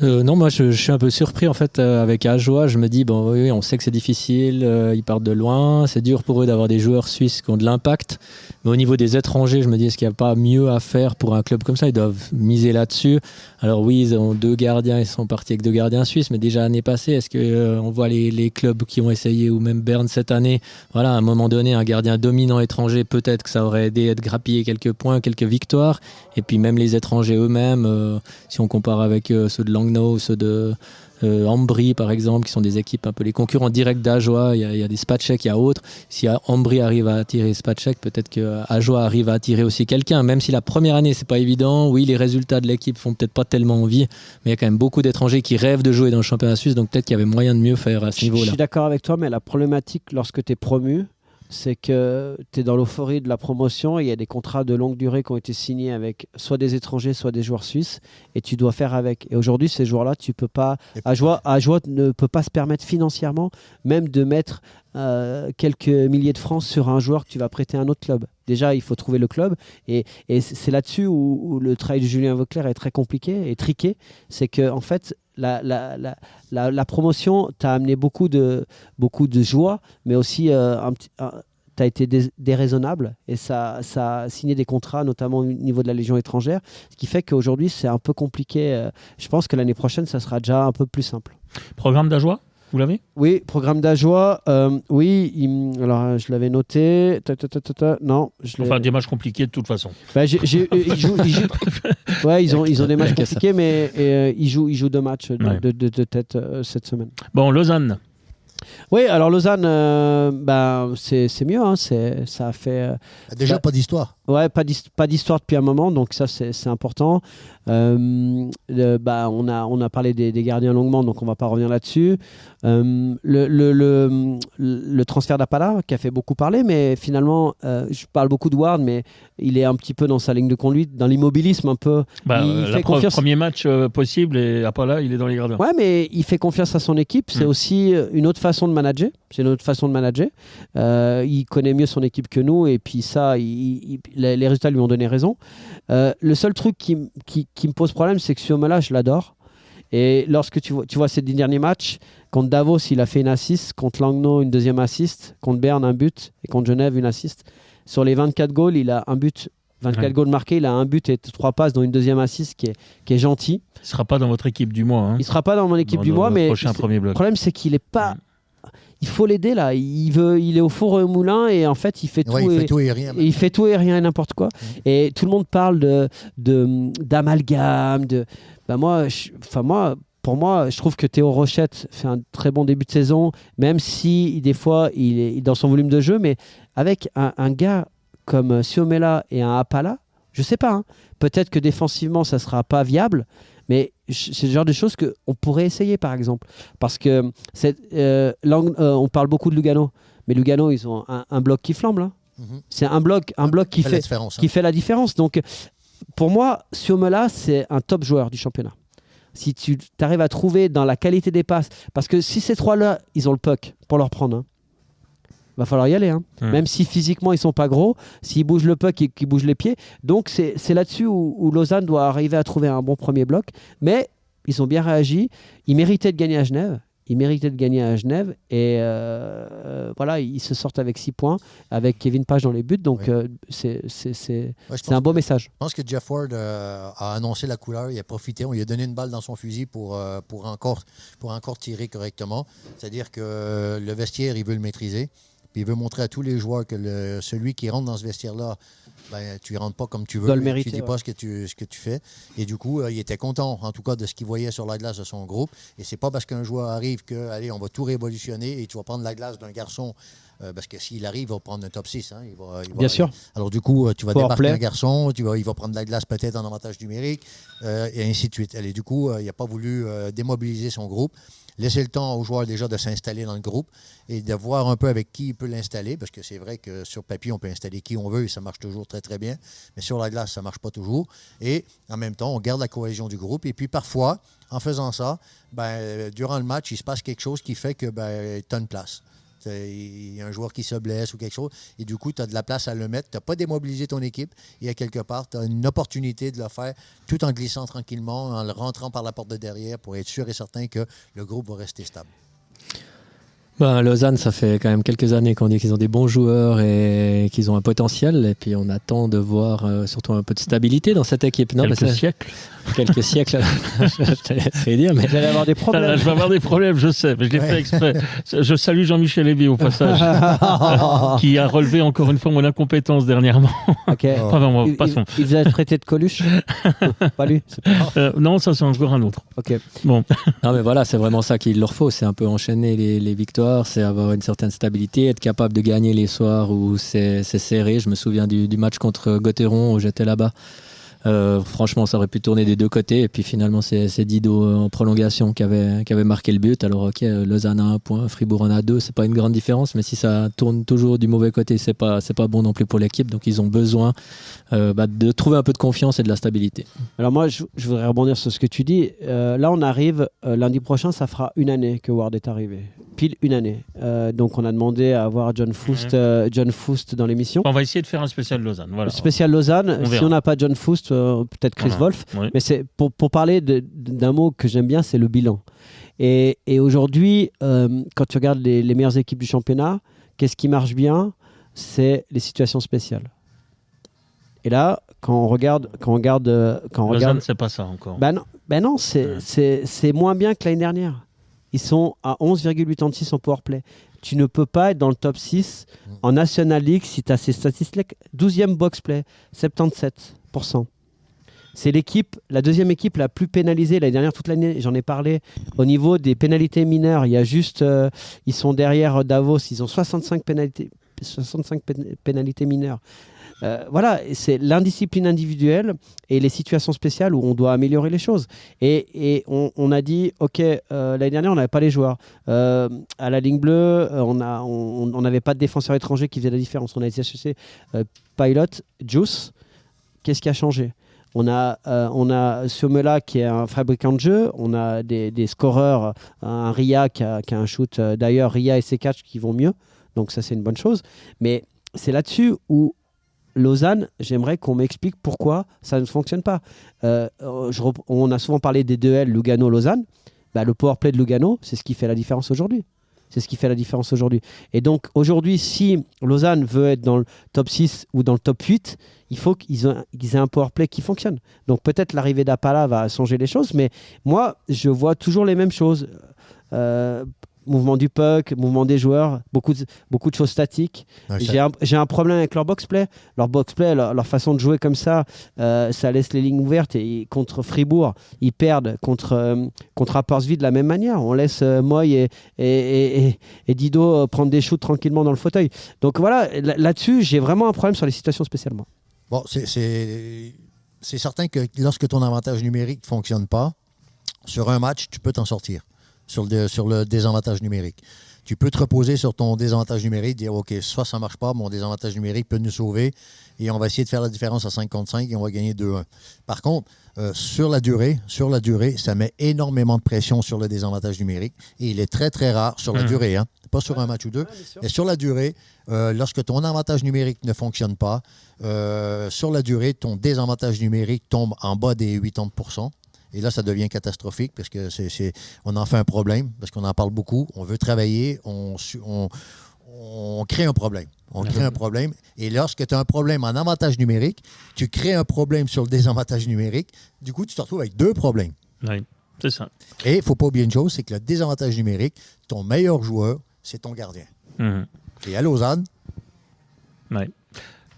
Non, moi je suis un peu surpris en fait avec Ajoie. Je me dis, bon oui, on sait que c'est difficile, ils partent de loin, c'est dur pour eux d'avoir des joueurs suisses qui ont de l'impact. Mais au niveau des étrangers, je me dis, est-ce qu'il n'y a pas mieux à faire pour un club comme ça? Ils doivent miser là-dessus. Alors oui, ils ont 2 gardiens, ils sont partis avec 2 gardiens suisses, mais déjà l'année passée, est-ce qu'on voit les clubs qui ont essayé, ou même Berne cette année, voilà, à un moment donné, un gardien dominant étranger, peut-être que ça aurait aidé à grappiller quelques points, quelques victoires. Et puis même les étrangers eux-mêmes, si on compare avec ceux de Langnau, ceux de Ambry par exemple, qui sont des équipes un peu les concurrents directs d'Ajoie, il y a des Spatchek, il y a autres. Si Ambry arrive à attirer Spatchek, peut-être que Ajoie arrive à attirer aussi quelqu'un, même si la première année c'est pas évident. Oui, les résultats de l'équipe font peut-être pas tellement envie, mais il y a quand même beaucoup d'étrangers qui rêvent de jouer dans le championnat suisse, donc peut-être qu'il y avait moyen de mieux faire à ce niveau-là. Je suis d'accord avec toi, mais la problématique lorsque tu es promu, c'est que tu es dans l'euphorie de la promotion, il y a des contrats de longue durée qui ont été signés avec soit des étrangers, soit des joueurs suisses, et tu dois faire avec. Et aujourd'hui, ces joueurs-là, tu peux pas. Ajoie ne peut pas se permettre financièrement même de mettre quelques milliers de francs sur un joueur que tu vas prêter à un autre club. Déjà, il faut trouver le club, et c'est là-dessus où le travail de Julien Vauclair est très compliqué et triqué. C'est que en fait, la promotion t'a amené beaucoup de joie, mais aussi tu as été déraisonnable, et ça a signé des contrats, notamment au niveau de la Légion étrangère, ce qui fait qu'aujourd'hui c'est un peu compliqué. Je pense que l'année prochaine ça sera déjà un peu plus simple. Programme d'Ajoie, vous l'avez? Oui, programme d'Ajoie, oui, alors je l'avais noté. Non, des matchs compliqués de toute façon. Ils ont des matchs compliqués, mais ils jouent 2 matchs de tête cette semaine. Bon, Lausanne. Oui, alors Lausanne, c'est mieux, ça a fait... Déjà pas d'histoire. Ouais, pas d'histoire depuis un moment, donc ça c'est important. On a parlé des gardiens longuement, donc on va pas revenir là-dessus. Le transfert d'Apala qui a fait beaucoup parler, mais finalement je parle beaucoup de Ward, mais il est un petit peu dans sa ligne de conduite, dans l'immobilisme un peu. Il fait confiance. Premier match possible, et Apala il est dans les gardiens. Ouais, mais il fait confiance à son équipe. C'est aussi une autre façon de manager. Il connaît mieux son équipe que nous, et puis ça, les résultats lui ont donné raison. Le seul truc qui me pose problème, c'est que Suomela, je l'adore. Et lorsque tu vois ces 10 derniers matchs, contre Davos, il a fait une assist, contre Langnau, une deuxième assist, contre Berne, un but, et contre Genève, une assist. Sur les 24 goals, il a un but. 24 goals marqués, il a un but et 3 passes, dont une deuxième assist qui est gentil. Il ne sera pas dans votre équipe du mois. Il ne sera pas dans mon équipe du mois, mais le problème, c'est qu'il n'est pas... il faut l'aider là. Il est au four et au moulin et en fait il fait tout, et rien. Il fait tout et rien et n'importe quoi. Et tout le monde parle d'amalgame. Pour moi, je trouve que Théo Rochette fait un très bon début de saison, même si des fois il est dans son volume de jeu, mais avec un gars comme Suomela et un Haapala, je sais pas. Peut-être que défensivement ça sera pas viable. Mais c'est le genre de choses qu'on pourrait essayer, par exemple. Parce que on parle beaucoup de Lugano. Mais Lugano, ils ont un bloc qui flambe, là. C'est un bloc qui fait la différence. Donc, pour moi, Suomela, c'est un top joueur du championnat. Si tu arrives à trouver dans la qualité des passes... Parce que si ces trois-là, ils ont le puck pour leur prendre... va falloir y aller. Même si physiquement, ils sont pas gros, s'ils bougent le puck et qu'ils bougent les pieds. Donc, c'est là-dessus où Lausanne doit arriver à trouver un bon premier bloc. Mais ils ont bien réagi. Ils méritaient de gagner à Genève. Et voilà, ils se sortent avec 6 points, avec Kevin Page dans les buts. Donc, c'est un beau message. Je pense que Jeff Ward a annoncé la couleur. Il a profité. On lui a donné une balle dans son fusil pour encore tirer correctement. C'est-à-dire que le vestiaire, il veut le maîtriser. Puis il veut montrer à tous les joueurs que celui qui rentre dans ce vestiaire-là, tu ne rentres pas comme tu veux. Le mériter, tu ne dis pas ce que tu fais. Et du coup, il était content, en tout cas, de ce qu'il voyait sur la glace de son groupe. Et c'est pas parce qu'un joueur arrive que, allez, on va tout révolutionner et tu vas prendre la glace d'un garçon. Parce que s'il arrive, il va prendre un top 6. Bien sûr. Alors du coup, tu vas débarquer un garçon, il va prendre la glace peut-être en avantage numérique, et ainsi de suite. Et du coup, il n'a pas voulu démobiliser son groupe. Laisser le temps aux joueurs déjà de s'installer dans le groupe et de voir un peu avec qui il peut l'installer, parce que c'est vrai que sur papier, on peut installer qui on veut et ça marche toujours très, très bien. Mais sur la glace, ça ne marche pas toujours. Et en même temps, on garde la cohésion du groupe. Et puis parfois, en faisant ça, durant le match, il se passe quelque chose qui fait que tu as une place. Il y a un joueur qui se blesse ou quelque chose, et du coup, tu as de la place à le mettre. Tu n'as pas démobilisé ton équipe, et à quelque part, tu as une opportunité de le faire tout en glissant tranquillement, en le rentrant par la porte de derrière pour être sûr et certain que le groupe va rester stable. Lausanne, ça fait quand même quelques années qu'on dit qu'ils ont des bons joueurs et qu'ils ont un potentiel. Et puis on attend de voir surtout un peu de stabilité dans cette équipe. Non, quelques siècles. Quelques siècles, je te laisserai dire. Mais... Vous allez avoir des problèmes. Là, je vais avoir des problèmes, je sais, mais je l'ai fait exprès. Je salue Jean-Michel Lévy au passage, qui a relevé encore une fois mon incompétence dernièrement. Okay. Passons. Il vous a traité de Coluche. Pas lui. Non, ça c'est encore un autre. Ok. Bon. Non, mais voilà, c'est vraiment ça qu'il leur faut. C'est un peu enchaîner les victoires, c'est avoir une certaine stabilité, être capable de gagner les soirs où c'est serré. Je me souviens du match contre Gauthieron où j'étais là-bas. Franchement, ça aurait pu tourner des deux côtés. Et puis finalement, c'est Dido en prolongation qui avait marqué le but. Alors, ok, Lausanne a 1 point, Fribourg en a 2. C'est pas une grande différence, mais si ça tourne toujours du mauvais côté, c'est pas bon non plus pour l'équipe. Donc, ils ont besoin de trouver un peu de confiance et de la stabilité. Alors moi, je voudrais rebondir sur ce que tu dis. Là, on arrive lundi prochain, ça fera 1 année que Ward est arrivé. Pile 1 année. Donc, on a demandé à avoir John Foust dans l'émission. On va essayer de faire un spécial Lausanne. Voilà. Spécial Lausanne. Si on n'a pas John Foust, peut-être Chris Wolf. Oui. Mais c'est pour parler d'un mot que j'aime bien, c'est le bilan. Et aujourd'hui, quand tu regardes les meilleures équipes du championnat, qu'est-ce qui marche bien? C'est les situations spéciales. Et là, quand on regarde, Lausanne, c'est pas ça encore. Non, c'est moins bien que l'année dernière. Ils sont à 11,86 en powerplay. Tu ne peux pas être dans le top 6 en National League si tu as ces statistiques. 12e box-play, 77%. C'est la deuxième équipe la plus pénalisée l'année dernière, toute l'année, j'en ai parlé. Au niveau des pénalités mineures, il y a juste, ils sont derrière Davos, ils ont 65 pénalités mineures. Voilà, c'est l'indiscipline individuelle et les situations spéciales où on doit améliorer les choses. Et on a dit, ok, l'année dernière, on n'avait pas les joueurs. À la ligne bleue, on n'avait pas de défenseur étranger qui faisait la différence. On a été chercher Pilot, Juice. Qu'est-ce qui a changé ? On a Suomela qui est un fabricant de jeu. On a des scoreurs, un Ria qui a un shoot. D'ailleurs, Ria et ses catchs qui vont mieux. Donc ça, c'est une bonne chose. Mais c'est là-dessus où Lausanne, j'aimerais qu'on m'explique pourquoi ça ne fonctionne pas. On a souvent parlé des duels Lugano-Lausanne. Le powerplay de Lugano, c'est ce qui fait la différence aujourd'hui. Et donc, aujourd'hui, si Lausanne veut être dans le top 6 ou dans le top 8, il faut qu'ils aient un powerplay qui fonctionne. Donc, peut-être l'arrivée d'Haapala va changer les choses, mais moi, je vois toujours les mêmes choses. mouvement du puck, mouvement des joueurs, beaucoup de choses statiques. Ouais, J'ai un problème avec leur box-play. Leur box-play, leur façon de jouer comme ça, ça laisse les lignes ouvertes. Et contre Fribourg, ils perdent contre Apporsville de la même manière. On laisse Moy et Dido prendre des shoots tranquillement dans le fauteuil. Donc voilà, là-dessus, j'ai vraiment un problème sur les situations spéciales, moi. Bon, c'est certain que lorsque ton avantage numérique ne fonctionne pas, sur un match, tu peux t'en sortir. Sur le désavantage numérique. Tu peux te reposer sur ton désavantage numérique, dire OK, soit ça ne marche pas, mon désavantage numérique peut nous sauver et on va essayer de faire la différence à 5 contre 5 et on va gagner 2-1. Par contre, sur la durée, ça met énormément de pression sur le désavantage numérique et il est très, très rare sur la durée, hein, pas sur un match ou deux, mais sur la durée, lorsque ton avantage numérique ne fonctionne pas, sur la durée, ton désavantage numérique tombe en bas des 80%. Et là, ça devient catastrophique parce que on en fait un problème, parce qu'on en parle beaucoup. On veut travailler, on crée un problème. On crée un problème. Et lorsque tu as un problème en avantage numérique, tu crées un problème sur le désavantage numérique. Du coup, tu te retrouves avec 2 problèmes. Oui, c'est ça. Et il ne faut pas oublier une chose, c'est que le désavantage numérique, ton meilleur joueur, c'est ton gardien. Et à Lausanne... Oui.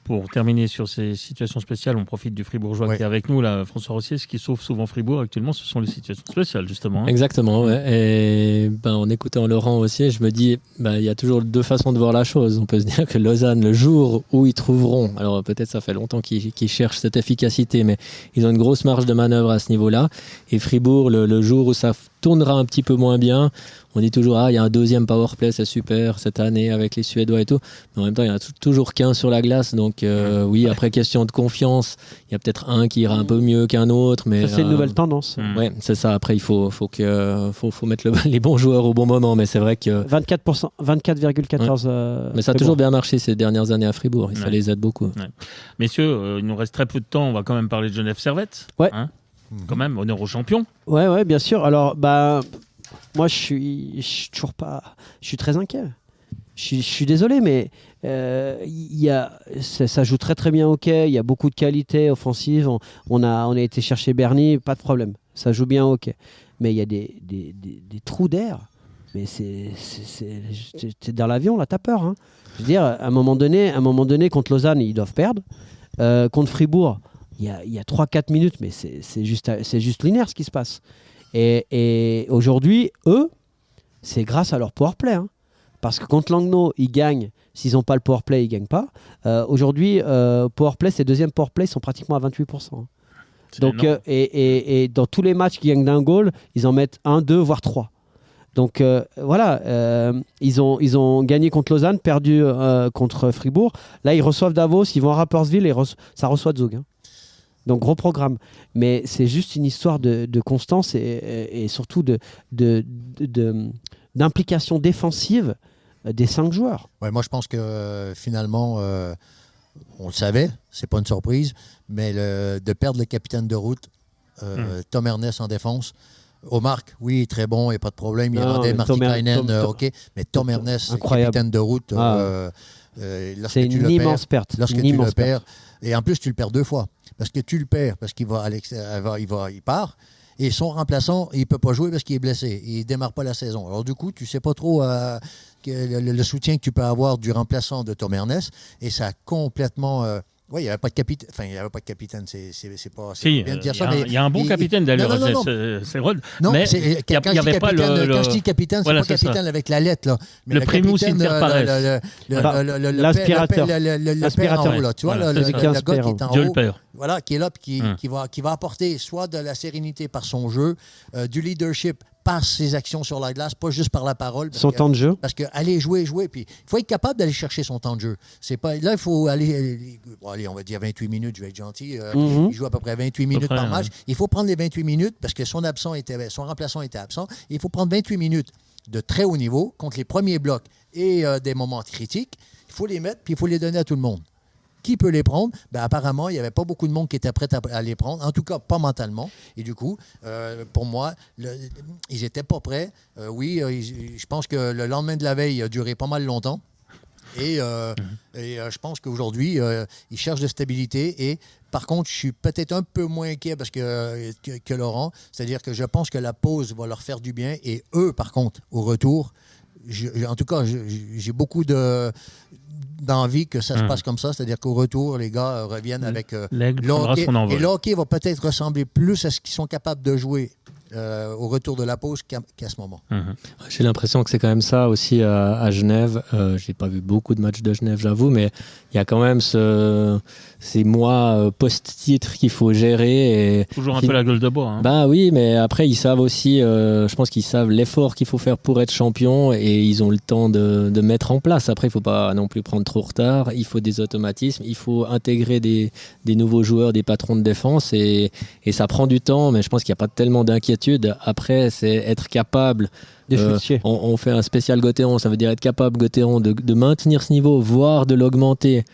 Pour terminer sur ces situations spéciales, on profite du Fribourgeois qui est avec nous, là, François Rossier. Ce qui sauve souvent Fribourg actuellement, ce sont les situations spéciales, justement. Hein. Exactement, ouais. Et en écoutant Laurent aussi, je me dis, il y a toujours 2 façons de voir la chose. On peut se dire que Lausanne, le jour où ils trouveront, alors peut-être ça fait longtemps qu'ils cherchent cette efficacité, mais ils ont une grosse marge de manœuvre à ce niveau-là. Et Fribourg, le jour où ça tournera un petit peu moins bien, on dit toujours, il y a un 2e powerplay, c'est super cette année avec les Suédois et tout. Mais en même temps, il y en a toujours qu'un sur la glace. Donc oui, après question de confiance, il y a peut-être un qui ira un peu mieux qu'un autre. Mais, ça, c'est une nouvelle tendance. Oui, c'est ça. Après, il faut mettre les bons joueurs au bon moment. Mais c'est vrai que... 24,14%. Mais ça a toujours bien marché ces dernières années à Fribourg. Et ça les aide beaucoup. Ouais. Messieurs, il nous reste très peu de temps. On va quand même parler de Genève Servette. Ouais. Hein, quand même, honneur aux champions. Ouais, bien sûr. Alors, moi, je suis très inquiet. Je suis désolé, mais ça joue très très bien au hockey. Il y a beaucoup de qualité offensive. On a été chercher Bernie, pas de problème. Ça joue bien au hockey. Mais il y a des trous d'air. Mais c'est dans l'avion, là, t'as peur. Hein. Je veux dire, à un moment donné, contre Lausanne, ils doivent perdre. Contre Fribourg, il y a 3-4 minutes, mais c'est juste linéaire ce qui se passe. Et aujourd'hui, eux, c'est grâce à leur powerplay. Hein. Parce que contre Langnau, ils gagnent. S'ils n'ont pas le powerplay, ils ne gagnent pas. Aujourd'hui, powerplay, ces 2e powerplay sont pratiquement à 28%. Donc, et dans tous les matchs qui gagnent d'un goal, ils en mettent 1, 2, voire 3. Donc voilà, ils ont gagné contre Lausanne, perdu contre Fribourg. Là, ils reçoivent Davos, ils vont à Rapperswil et ça reçoit Zug. Hein. Donc gros programme. Mais c'est juste une histoire de constance et surtout d'implication défensive des 5 joueurs. Ouais, moi, je pense que finalement, on le savait, c'est pas une surprise, mais de perdre le capitaine de route, Tom Ernest en défense. Omar, oui, très bon, il n'y a pas de problème. Il rendait Martikainen, OK. Mais Tom Ernest, capitaine de route, c'est une immense perte. Lorsque tu le perds, et en plus, tu le perds 2 fois. Parce que tu le perds, parce qu'il il part. Et son remplaçant, il ne peut pas jouer parce qu'il est blessé. Il ne démarre pas la saison. Alors du coup, tu ne sais pas trop le soutien que tu peux avoir du remplaçant de Tom Ernest. Et ça a complètement... oui, il n'y avait pas de capitaine. Enfin, il n'y avait pas de capitaine. C'est pas bien de dire ça. Il y a un bon capitaine d'ailleurs. Non. C'est Rod. Non, mais quand je dis capitaine, c'est pas capitaine avec la lettre. Là. Mais le primus inter pares. L'aspirateur. L'aspirateur en haut, là. Tu vois, le gars qui est en haut. Voilà, qui est là et qui va apporter soit de la sérénité par son jeu, du leadership par ses actions sur la glace, pas juste par la parole. Son temps de jeu. Parce que aller jouer, puis il faut être capable d'aller chercher son temps de jeu. C'est pas, là, il faut aller, on va dire 28 minutes, je vais être gentil. Il joue à peu près 28 minutes par match. Il faut prendre les 28 minutes parce que son remplaçant était absent. Il faut prendre 28 minutes de très haut niveau contre les premiers blocs et des moments critiques. Il faut les mettre, puis il faut les donner à tout le monde. Qui peut les prendre? Apparemment, il n'y avait pas beaucoup de monde qui était prêt à les prendre, en tout cas pas mentalement. Et du coup, pour moi, ils n'étaient pas prêts. Je pense que le lendemain de la veille a duré pas mal longtemps. Et je pense qu'aujourd'hui, ils cherchent de stabilité. Et par contre, je suis peut-être un peu moins inquiet que Laurent. C'est-à-dire que je pense que la pause va leur faire du bien. Et eux, par contre, au retour, en tout cas, j'ai beaucoup d'envie que ça se passe comme ça, c'est-à-dire qu'au retour, les gars reviennent avec l'aigle prendra son envol. Et le hockey va peut-être ressembler plus à ce qu'ils sont capables de jouer au retour de la pause qu'à ce moment. J'ai l'impression que c'est quand même ça aussi à Genève. J'ai pas vu beaucoup de matchs de Genève, j'avoue, mais il y a quand même ces mois post-titre qu'il faut gérer. Et toujours un peu la gueule de bois. Bah oui, mais après ils savent aussi, je pense qu'ils savent l'effort qu'il faut faire pour être champion et ils ont le temps de mettre en place. Après, il faut pas non plus prendre trop retard. Il faut des automatismes, il faut intégrer des nouveaux joueurs, des patrons de défense et ça prend du temps, mais je pense qu'il n'y a pas tellement d'inquiétude. Après, c'est être capable. On fait un spécial Gauthieron, ça veut dire être capable, Gauthieron, de maintenir ce niveau, voire de l'augmenter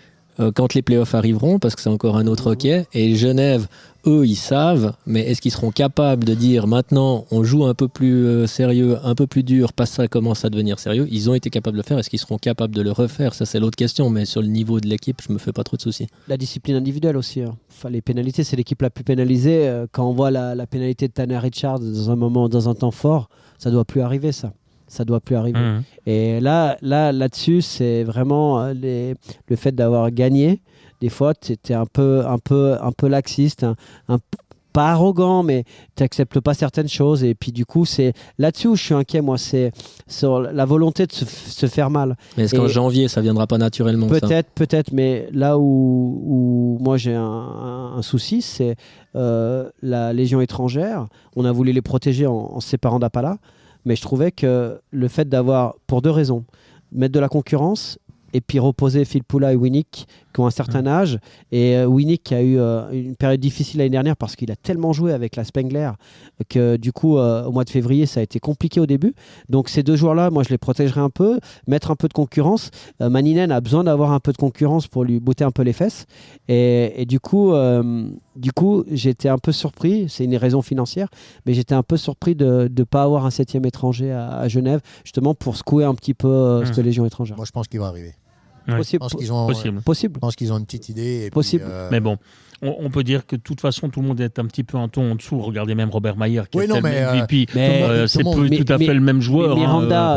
quand les playoffs arriveront, parce que c'est encore un autre hockey. Et Genève, eux, ils savent, mais est-ce qu'ils seront capables de dire maintenant, on joue un peu plus sérieux, un peu plus dur, parce que ça commence à devenir sérieux? Ils ont été capables de le faire. Est-ce qu'ils seront capables de le refaire? Ça, c'est l'autre question. Mais sur le niveau de l'équipe, je me fais pas trop de soucis. La discipline individuelle aussi. Enfin, les pénalités, c'est l'équipe la plus pénalisée. Quand on voit la pénalité de Tanner Richards dans un temps fort, ça doit plus arriver, ça. Ça doit plus arriver. Et là-dessus, c'est vraiment le fait d'avoir gagné. Des fois, tu es un peu laxiste, pas arrogant, mais tu n'acceptes pas certaines choses. Et puis du coup, c'est là-dessus où je suis inquiet, moi. C'est sur la volonté de se faire mal. Mais est-ce qu'en janvier, ça ne viendra pas naturellement? Peut-être, mais là où moi j'ai un souci, c'est la Légion étrangère. On a voulu les protéger en se séparant d'Apala. Mais je trouvais que le fait d'avoir, pour deux raisons, mettre de la concurrence et puis reposer Phil Poula et Winnick qui ont un certain âge. Et Winnick qui a eu une période difficile l'année dernière parce qu'il a tellement joué avec la Spengler que du coup, au mois de février, ça a été compliqué au début. Donc ces deux joueurs-là, moi, je les protégerai un peu, mettre un peu de concurrence. Maninen a besoin d'avoir un peu de concurrence pour lui botter un peu les fesses. Et du coup, j'étais un peu surpris, c'est une raison financière, mais j'étais un peu surpris de ne pas avoir un 7e étranger à Genève, justement pour secouer un petit peu cette Légion étrangère. Moi, je pense qu'il va arriver. Possible. Je pense qu'ils ont une petite idée. Et possible. Puis, mais bon, on peut dire que de toute façon, tout le monde est un petit peu un ton en dessous. Regardez même Robert Mayer qui est MVP. C'est tout à fait le même joueur. Miranda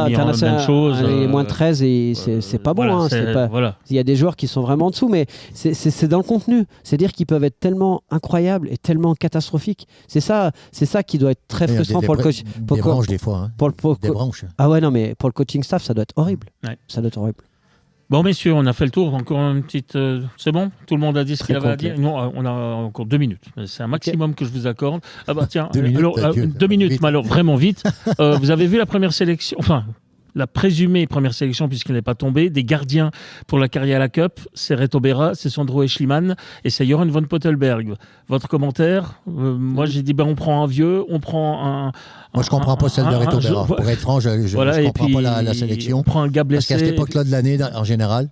international, il est moins 13 et c'est pas bon. Voilà, il y a des joueurs qui sont vraiment en dessous, mais c'est dans le contenu. C'est-à-dire qu'ils peuvent être tellement incroyables et tellement catastrophiques. C'est ça qui doit être très frustrant pour le coach. Des branches des fois. Des branches. Ah ouais, non, mais pour le coaching staff, ça doit être horrible. Ouais. Ça doit être horrible. Bon, messieurs, on a fait le tour. Encore une petite. C'est bon? Tout le monde a dit ce qu'il avait à dire? Non, on a encore 2 minutes. C'est un maximum que je vous accorde. Ah bah tiens, 2 minutes, 2 minutes, mais alors vraiment vite. Vous avez vu la première sélection, enfin, la présumée première sélection, puisqu'elle n'est pas tombée, des gardiens pour la Karjala Cup, c'est Reto Berra, c'est Sandro Eschliman et c'est Joran von Pottelberg. Votre commentaire? Moi, j'ai dit, on prend un vieux, on prend un. Moi, je ne comprends pas celle de Reto Berra. Pour être franc, je ne comprends pas la sélection. On prend un gars blessé. Parce qu'à cette époque-là de l'année, en général,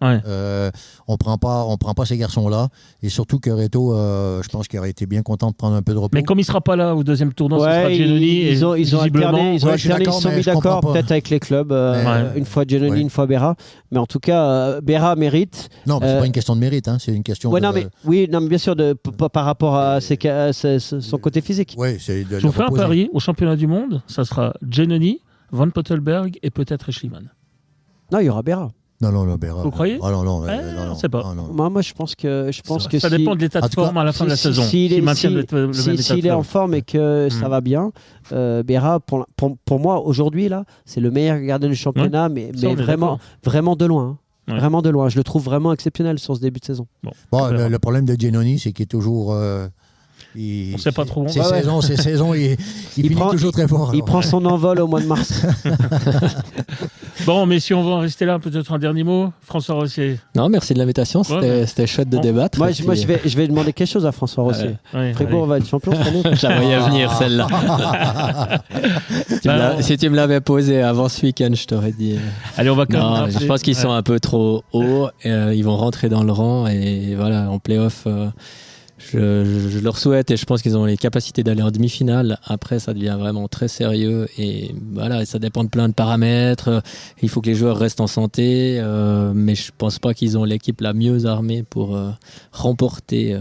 on prend pas ces garçons-là. Et surtout que Reto, je pense qu'il aurait été bien content de prendre un peu de repos. Mais comme il ne sera pas là au deuxième tournoi, ce sera Giannoni. Ils ont alterné, ils se sont mis d'accord peut-être avec les clubs. Une fois Giannoni, une fois Berra. Mais en tout cas, Berra mérite. Non, mais ce n'est pas une question de mérite. C'est une question de... Oui, bien sûr, par rapport à son côté physique. Je vous fais un pari au championnat du monde. Ça sera Giannoni, Von Pottelberg et peut-être Eschliman. Non, il y aura Berra. Non, Berra. Vous croyez? Non, je sais pas. Moi, je pense que ça dépend de l'état de forme à la fin de la saison. S'il est en forme et que ça va bien, Berra, pour moi, aujourd'hui, là, c'est le meilleur gardien du championnat, mais vraiment de loin. Vraiment de loin. Je le trouve vraiment exceptionnel sur ce début de saison. Le problème de Giannoni, c'est qu'il est toujours... on ne sait pas trop. Ces saisons, il finit toujours très fort. Il prend son envol au mois de mars. Bon, mais si on va en rester là, peut-être un dernier mot. François Rossier. Non, merci de l'invitation. C'était chouette de débattre. Moi, je vais demander quelque chose à François Rossier. Fribourg va être champion cette année. J'avais y venir, celle-là. Si tu me l'avais posé avant ce week-end, je t'aurais dit. Allez, on va quand même. Je pense qu'ils sont un peu trop hauts. Ils vont rentrer dans le rang. Et voilà, en play-off. Je leur souhaite et je pense qu'ils ont les capacités d'aller en demi-finale. Après, ça devient vraiment très sérieux et voilà, ça dépend de plein de paramètres. Il faut que les joueurs restent en santé, mais je pense pas qu'ils ont l'équipe la mieux armée pour remporter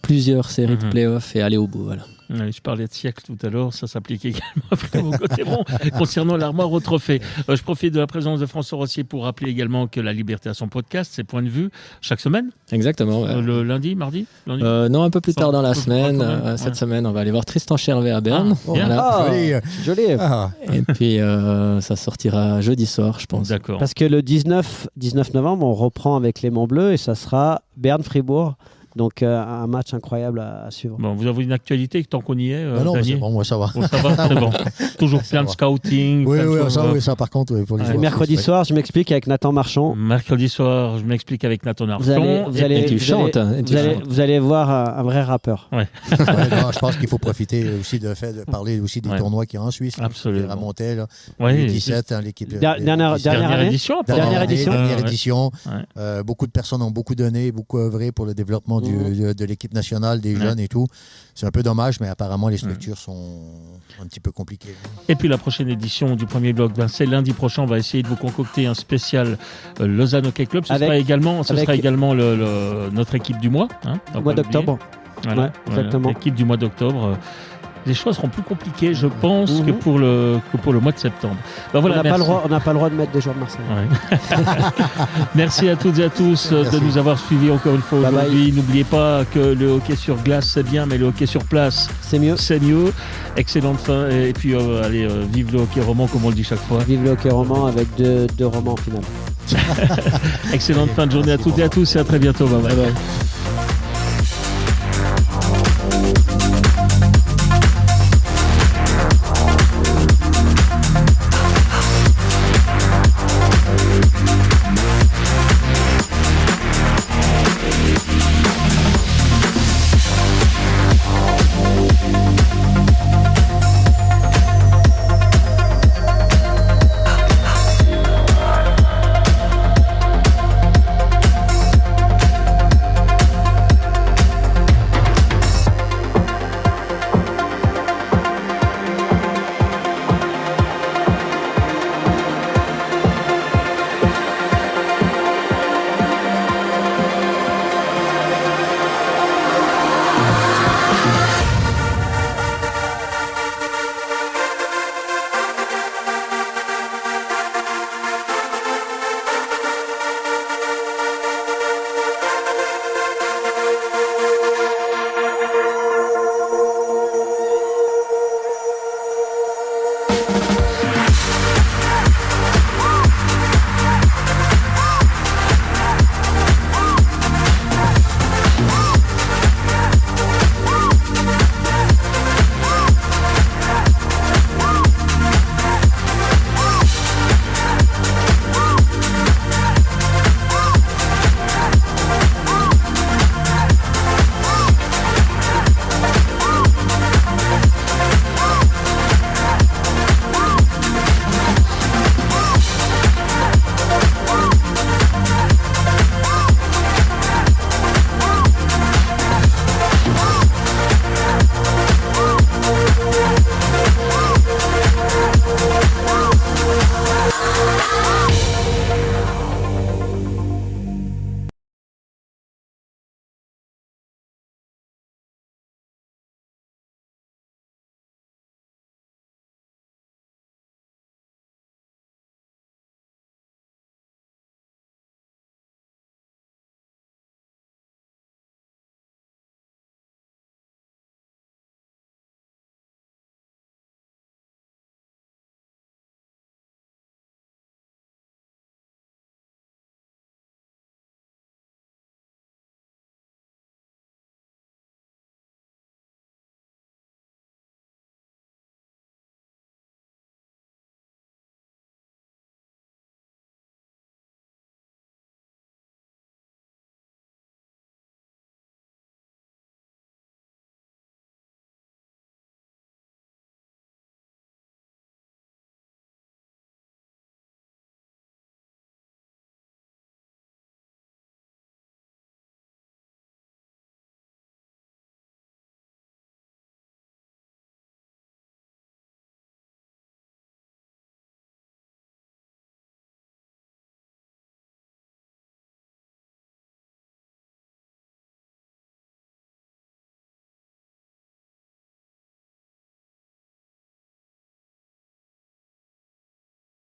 plusieurs séries de play-off et aller au bout. Voilà. Ouais, je parlais de siècle tout à l'heure, ça s'applique également à Frédéric Cotteron concernant l'armoire au trophée. Je profite de la présence de François Rossier pour rappeler également que La Liberté a son podcast, ses points de vue, chaque semaine. Exactement. Ouais. Le lundi, mardi, non, un peu plus tard dans la semaine. Cette semaine, on va aller voir Tristan Chervet à Berne. Joli. Et puis, ça sortira jeudi soir, je pense. D'accord. Parce que le 19 novembre, on reprend avec les Montbleus et ça sera Berne-Fribourg. Donc un match incroyable à suivre. Bon, vous avez une actualité tant qu'on y est, non, Daniel? c'est bon, moi ça va. Bon, ça va, c'est bon. Toujours plein de scouting. Oui, plein de choses, ça par contre, pour les joueurs. Mercredi soir, je m'explique avec Nathan Marchand. Mercredi soir, je m'explique avec Nathan Marchand. Vous allez voir un vrai rappeur. Ouais, non, je pense qu'il faut profiter aussi de parler aussi des tournois qu'il y a en Suisse. Absolument. Qui remontaient, là. Ouais, les 17, l'équipe. Dernière édition. Dernière édition. Beaucoup de personnes ont beaucoup donné, beaucoup œuvré pour le développement de l'équipe nationale, des jeunes et tout. C'est un peu dommage, mais apparemment les structures sont un petit peu compliquées. Et puis la prochaine édition du premier bloc, c'est lundi prochain. On va essayer de vous concocter un spécial Lausanne Hockey Club. Ce sera également notre équipe du mois. Au mois d'octobre. Voilà, exactement. L'équipe du mois d'octobre. Les choses seront plus compliquées, je pense, que pour le mois de septembre. Ben voilà, on n'a pas le droit de mettre des joueurs de Marseille. Ouais. Merci à toutes et à tous de nous avoir suivis encore une fois aujourd'hui. N'oubliez pas que le hockey sur glace, c'est bien, mais le hockey sur place, c'est mieux. Excellente fin. Et puis, vive le hockey roman, comme on le dit chaque fois. Vive le hockey roman avec deux romans en finale. Excellente fin de journée à toutes et à tous et à très bientôt. Bye bye.